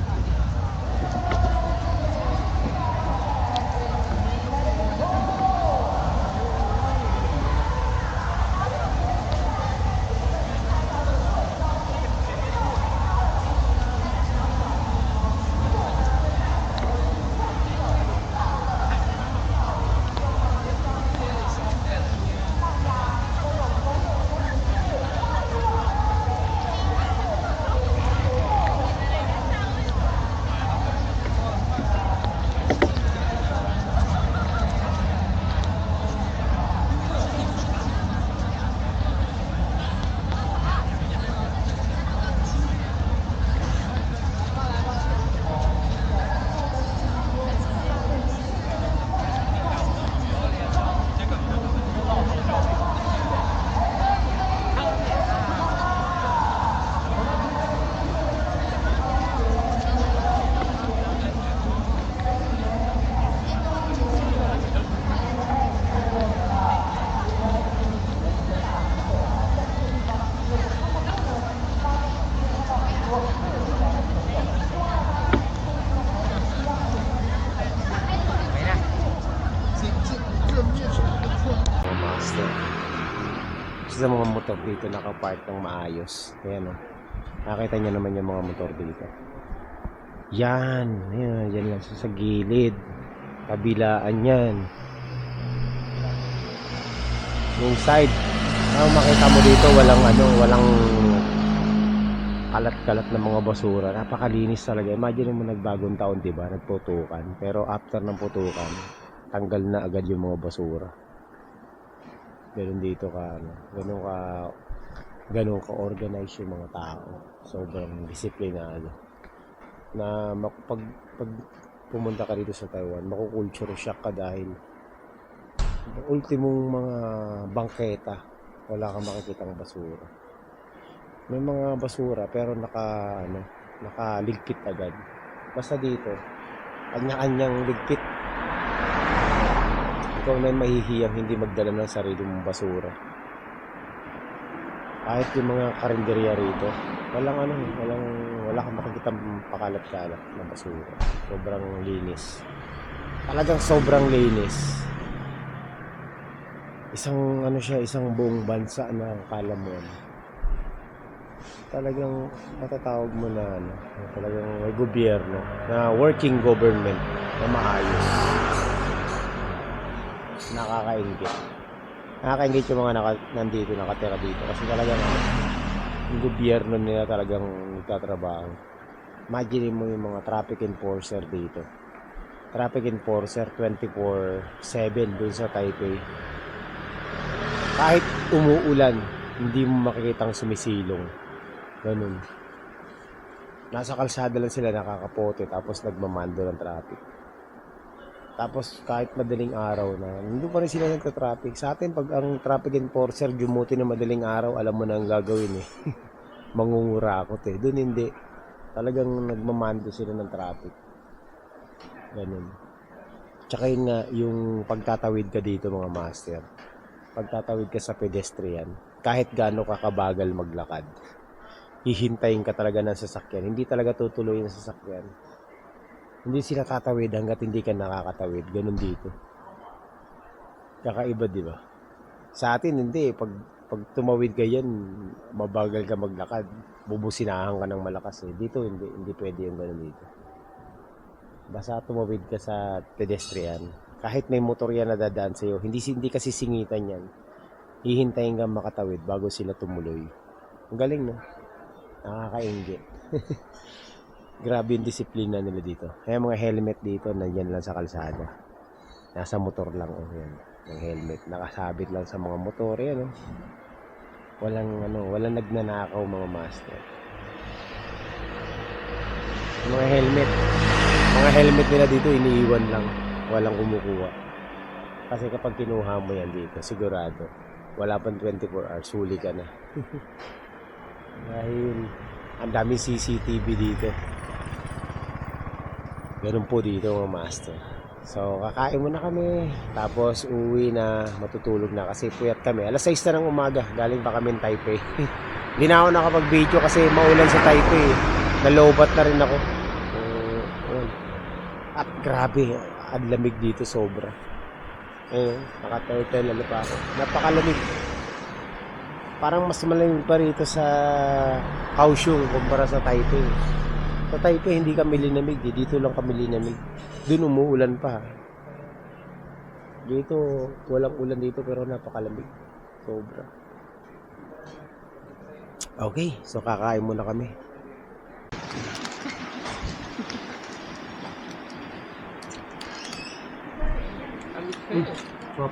isa sa mga motor dito nakapark ng maayos. Ayan o. Nakita niyo naman yung mga motor dito. Yan. Ayan, yan lang sa gilid. Kabilaan yan. Yung side. Makita mo dito walang kalat-kalat na mga basura. Napakalinis talaga. Imagine mo nagbagong taon, diba? Nagputukan. Pero after ng putukan, tanggal na agad yung mga basura. Ganun dito ganun ka organize yung mga tao. Sobrang disiplinado. Na pag pumunta ka dito sa Taiwan, makukulture shock ka dahil ultimong mga bangketa, wala kang makikitang basura. May mga basura pero nakaligpit agad. Basta dito, kanya-kanyang ligpit. Ikaw na mahihiyang hindi magdala ng sarili mong basura. Kahit yung mga karinderya rito, wala kang makikitang pakalat-kalat na basura. Sobrang linis. Talagang sobrang linis. Isang buong bansa na akala mo talagang matatawag mo na talagang may gobyerno na working government na maayos. Nakakaingit yung mga nandito, nakatira dito kasi talagang yung gobyerno nila talagang nagtatrabaho. Imagine mo yung mga traffic enforcer dito. Traffic enforcer 24/7 dun sa Taipei. Kahit umuulan, hindi mo makikitang sumisilong. Ganun. Nasa kalsada lang sila nakakapote tapos nagmamando ng traffic. Tapos kahit madaling araw na, nandun pa rin sila nagka-traffic. Sa atin, pag ang traffic enforcer dumuti na madaling araw, alam mo na ang gagawin eh. Mangungurakot eh. Doon hindi. Talagang nagmamando sila ng traffic. Ganun. Tsaka yun nga, yung pagtatawid ka dito mga master. Pagtatawid ka sa pedestrian, kahit gaano ka kabagal maglakad, hihintayin ka talaga ng sasakyan. Hindi talaga tutuloy yung sasakyan. Hindi sila tatawid hanggat hindi ka nakakatawid. Ganun dito. Kakaiba, di ba? Sa atin, hindi. Pag tumawid ka yan, mabagal ka maglakad. Bubusinahan ka ng malakas eh. Dito, hindi pwede yung ganun dito. Basta tumawid ka sa pedestrian. Kahit may motor yan na dadaan sa'yo, hindi kasi singitan yan. Hihintayin kang makatawid bago sila tumuloy. Ang galing, no? Nakakaingit. Grabe yung disiplina nila dito. Kaya mga helmet dito, nandyan lang sa kalsada. Nasa motor lang, yan. Yung helmet. Nakasabit lang sa mga motor, yan, oh. Walang nagnanakaw mga master. Mga helmet nila dito, iniiwan lang. Walang kumukuha. Kasi kapag kinuha mo yan dito, sigurado, wala pang 24 hours, huli ka na. Dahil ang daming CCTV dito. Ganun po dito mga master. So kakain muna kami, tapos uwi na, matutulog na kasi puyat kami. Alas 6 na ng umaga, galing pa kami ng Taipei. Hindi na ako nakapag-video kasi maulan sa Taipei. Nalobat na rin ako. At grabe, ang lamig dito sobra. Naka-turtle pa ako. Napakalamig. Parang mas malamig pa rito sa Kaohsiung kumpara sa Taipei. Sa Taipei hindi kami linamig, dito lang kami linamig. Doon umuulan pa. Dito walang ulan dito pero napakalamig. Sobra. Okay, so kakain muna kami. Swap.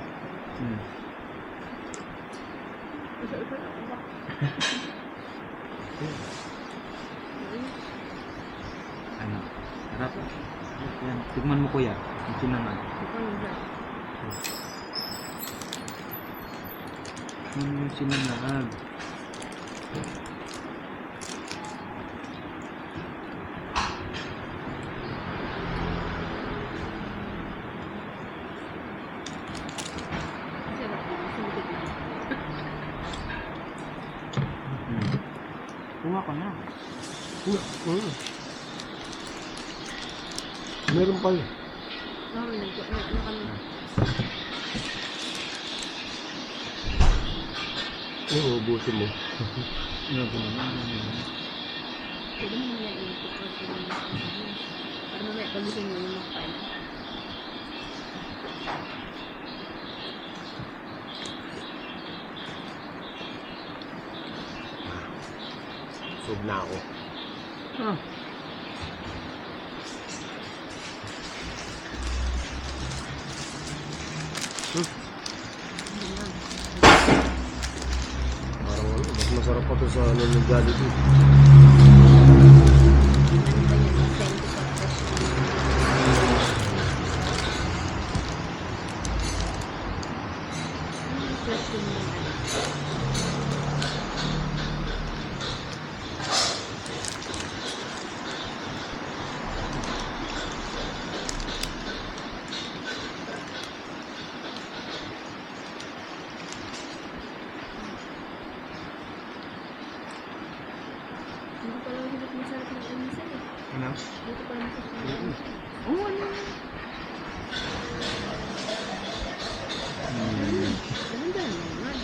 Ano? Harap. Yan. Tigman mo kuya. Ang sinangan. Yung sinangan. Kuha ka na. Meron pa yun. Ubusin mo. Pwede mo naman yan i-put out yung para mamaya pagising mo yung makain. Sub na ako. Parang ano, mas masarap pa to sa ano ng Jollibee. Hindi pala hirap masarap ng almusal eh. Ano? Dito pala masarap ng almusal. Oo, ano yun? Dahan-dahan naman.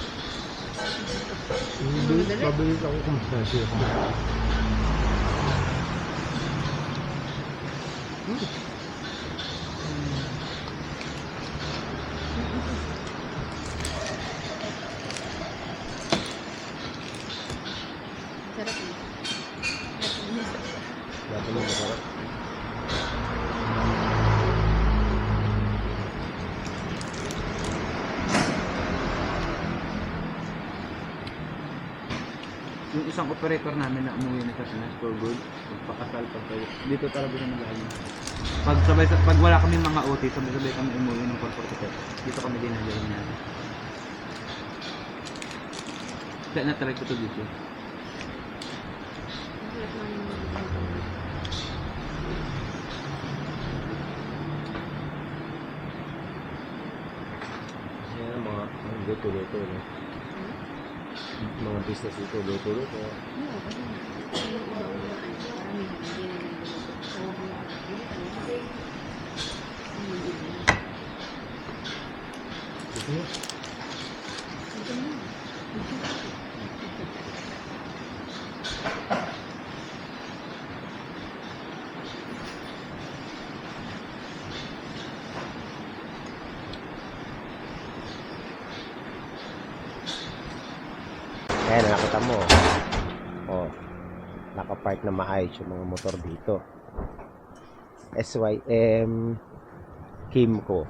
Hindi, pabilis ako kumasasya. Sarap eh. Dapat mo masarap. Yung isang operator namin na umuwi na sa Pinas for good, pagpakasal dito talaga na nag-aano. Pag wala kami mga OT, sabay-sabay kami umuwi ng 445. Dito kami dinadala niya. Kaya na-try ko to dito. Masarap na yung mga Yan mga luto-luto, no? Mga business ito, luto-luto. Oo, kasi yung iba ang mga ano, parang hindi na niluluto. So, hindi ka naman. Sige. Ito na. Ayan, nakita mo. Oh, nakapark na maayos yung mga motor dito. SYM Kimco.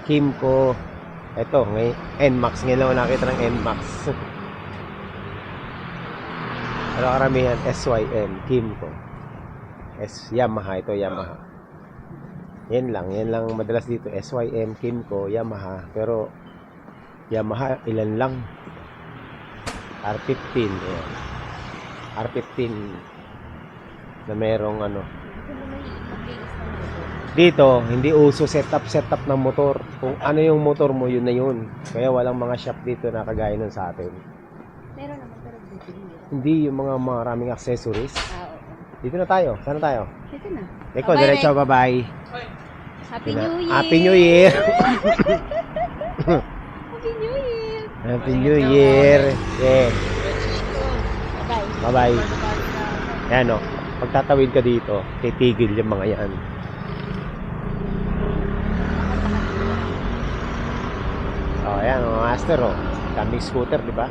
Kimco. Ito, ngayon, NMAX. Ngayon lang ako nakita ng NMAX. Pero karamihan, SYM Kimco. Yamaha. Ito, Yamaha. Yan lang madalas dito. SYM, Kimco, Yamaha. Pero, Yamaha, ilan lang. R15. Ayan. R15 na merong ano. Dito, hindi uso setup ng motor. Kung ano yung motor mo, yun na yun. Kaya walang mga shop dito na kagaya nun sa atin. Meron naman pero dito hindi. Hindi yung mga maraming accessories. Oo. Dito na tayo. Sana tayo? Dito na. Eko, Bye-bye, diretso, bye-bye. Happy New Year! Happy New Year! Happy New Year! Happy New Year! Yeah. Bye-bye. Bye-bye. Ayan o. Pagtatawid ka dito, titigil yung mga yan. Oh, ayan, mga master, oh. Kaming scooter, di ba?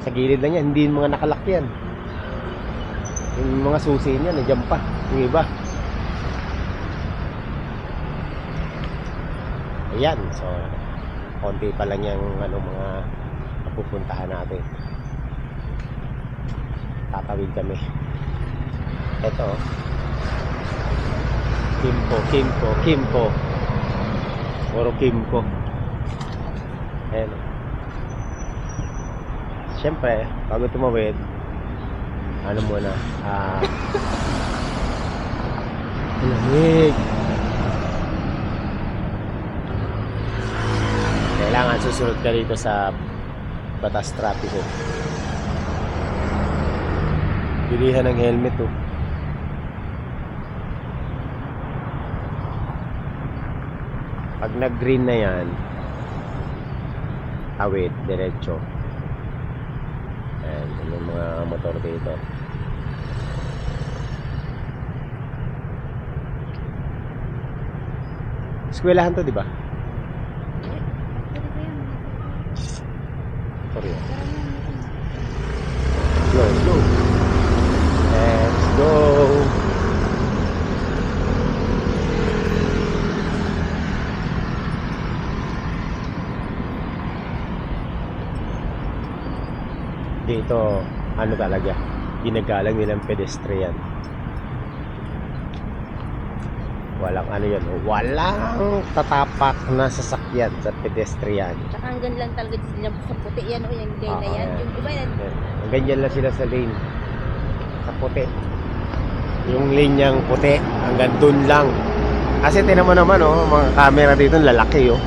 Sa gilid lang yan, hindi yung mga nakalak yan. Yung mga susi niya, nandiyan pa. Yung iba. Ayan, so, konti pa lang yung ano, mga napupuntahan natin. Tatawid kami. Ito, oh. Kimco. Puro Kimco. Ayan. Siyempre, bago tumawid, ano muna, lamig. Kailangan susunod ka dito sa batas trapiko. Bilihan ng helmet, oh. Pag nag-green na yan, tawid, diretso. Ayan, yung mga motor dito. Eskwelahan to, di ba? Sorry. Let's go. Let's go. Dito, ano talaga, ginagalang nilang pedestrian. Walang ano yun, walang tatapak na sasakyan sa pedestrian. Tsaka hanggang lang talaga sila sa puti yan o yung day na yan. Ah, Yung iba yan, Ganyan lang sila sa lane. Sa puti. Yung lane niyang puti, hanggang dun lang. Kasi tinan mo naman, oh, mga camera dito, lalaki, oh.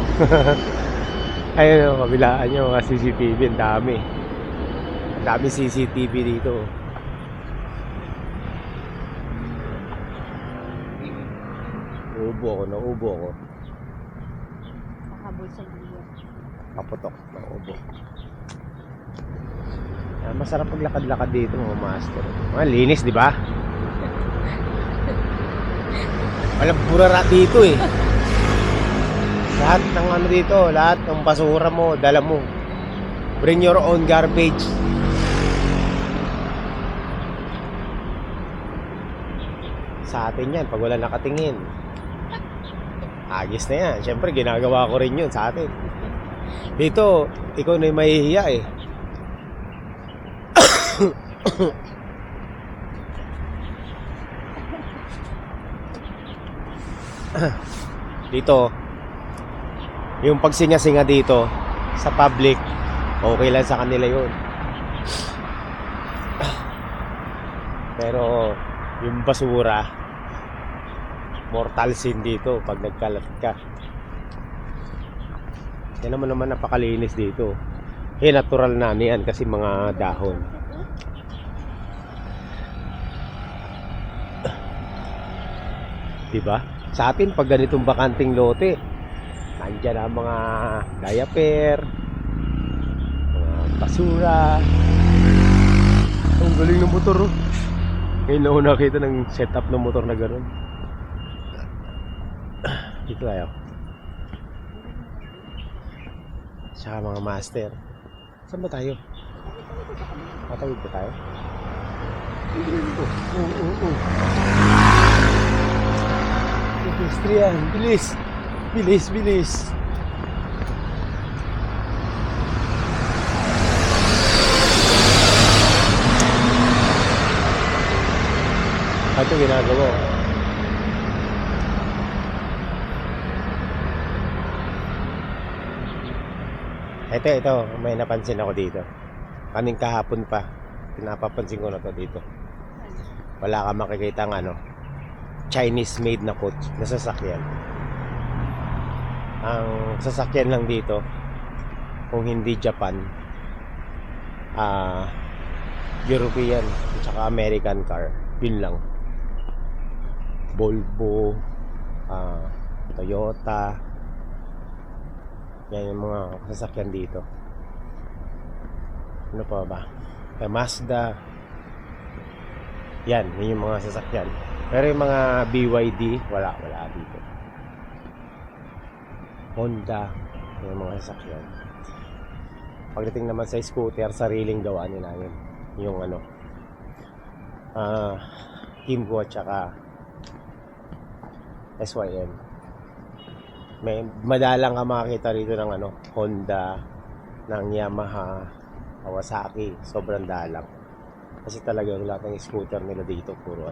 Ayun, oh, kabilaan nyo, mga CCTV, ang dami. Ang dami CCTV dito. Nauubo ako. nakahabol sa liyo. Kaputok, nauubo. Masarap paglakad-lakad dito, mga master. Linis, di ba? Walang burara dito eh. Lahat ng ano dito, lahat ng basura mo, dala mo. Bring your own garbage. Sa atin yan, pag wala nakatingin. Agis na yan. Siyempre, ginagawa ko rin yun sa atin. Dito, ikaw na yung mahihiya eh. Dito, yung pagsinga-singa dito sa public, okay lang sa kanila yun. Pero yung basura, mortal sin dito pag nagkalat ka. Yan naman napakalinis dito. Natural na yan kasi mga dahon. Diba? Sa atin, pag ganitong bakanting lote, nandyan ang mga diaper, mga basura. Ang galing ng motor, oh. Ngayon na ako nakita ng setup ng motor na gano'n. Dito tayo. Saka mga master. Saan ba tayo? Patawid ba tayo? Pedestrian, bilis! Bilis, bilis! Ito ginagawa. Ito, may napansin ako dito. Kaning kahapon pa, pinapapansin ko na to dito. Wala ka makikita ng Chinese made na coach na sasakyan. Ang sasakyan lang dito, kung hindi Japan, European at saka American car. Yun lang. Volvo, Toyota. Yan yung mga sasakyan dito. Ano pa ba? Mazda. Yan, yun yung mga sasakyan. Pero yung mga BYD, wala dito. Honda, yung mga sasakyan. Pagdating naman sa scooter, sariling gawa nila yun. Yung Kimco at saka SYM. May madalang ka makakita rito ng Honda, ng Yamaha, Kawasaki, sobrang dalang. Kasi talagang lahat ng scooter nila dito puro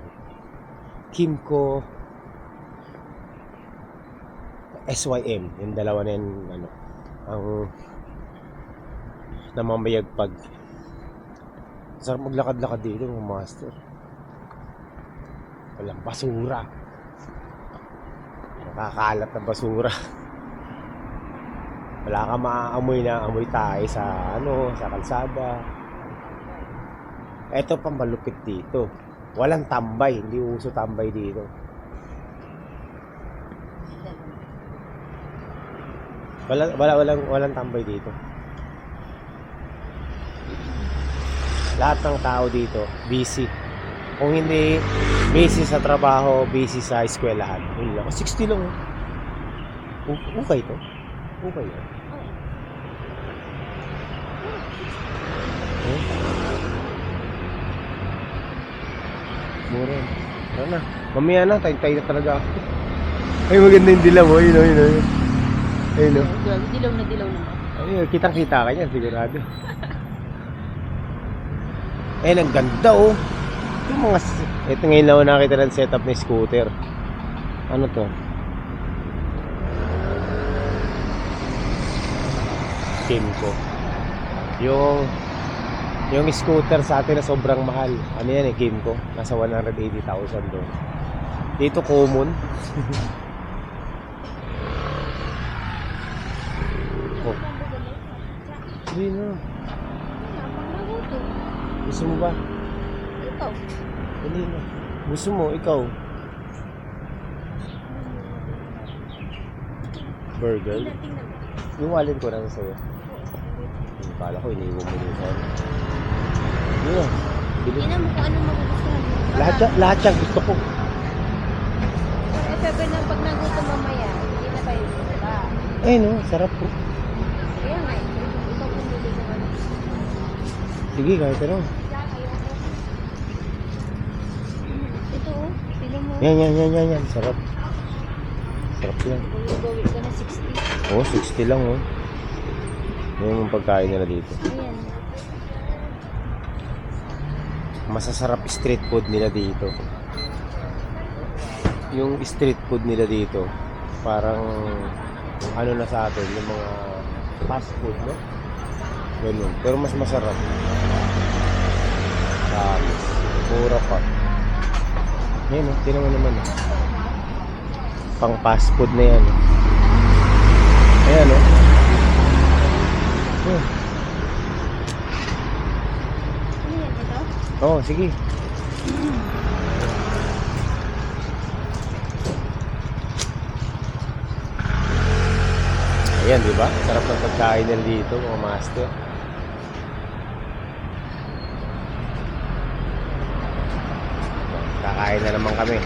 Kimco, SYM, yung dalawa na yun, ang namamayagpag. Sarap maglakad-lakad dito, mga master. Walang basura. Nakakalat na basura. Wala ka maaamoy na amoy tayo sa sa kalsada. Ito pang malupit dito. Walang tambay, hindi uso tambay dito. Walang tambay dito. lahat ng tao dito busy. Kung hindi busy sa trabaho, busy sa eskwelahan. Yun lang. 60 lang. Okay to. Okay yan. Mura. Tara na. Mamaya na, tayo na talaga ako. Ay, maganda yung dilaw, oh. Yun, oh, yun, oh, yun. Ayun, oh. Dilaw na naman. Ayun, kitang-kita ka niyan, sigurado. Ayun, ang ganda, oh. Ito mga... Ito ngayon lang ako nakita ng setup ng scooter. Ano to? Kimco. Yung scooter sa atin na sobrang mahal. Ano yan eh, Kimco. Nasa 180,000 doon. Dito common. Oh. Hindi na. Gusto mo ba? Ikaw. Hindi na. Gusto mo, ikaw. Burger? Yung wallet ko lang sa'yo. Kala ko, iniwan mo din sa'yo. Yun na. Tingnan mo kung ano magugustuhan mo. Lahat yan gusto ko. Eh, Pepe, na pag nagutom mamaya, hindi na tayo bumaba. Eh no, sarap po. Kaya nga, ikaw pumili ng ano. Sige, kahit ano. Ito, oh. Pili mo. Yan. Sarap. Sarap yan. Gawin ka na 60. Oo, 60 lang oh. Yan yung pagkain nila dito. Ayan. Masasarap street food nila dito. Yung street food nila dito, parang ano na sa atin, yung mga fast food, no? Ganun. Pero mas masarap. Mura pa. Yan oh, tinan mo naman oh. Pang fast food na yan. Ayan oh. Ano yan, ito? Oh, sige. Ayan, di ba? Sarap ng pagkain nila dito, mga master. Kakain na naman kami.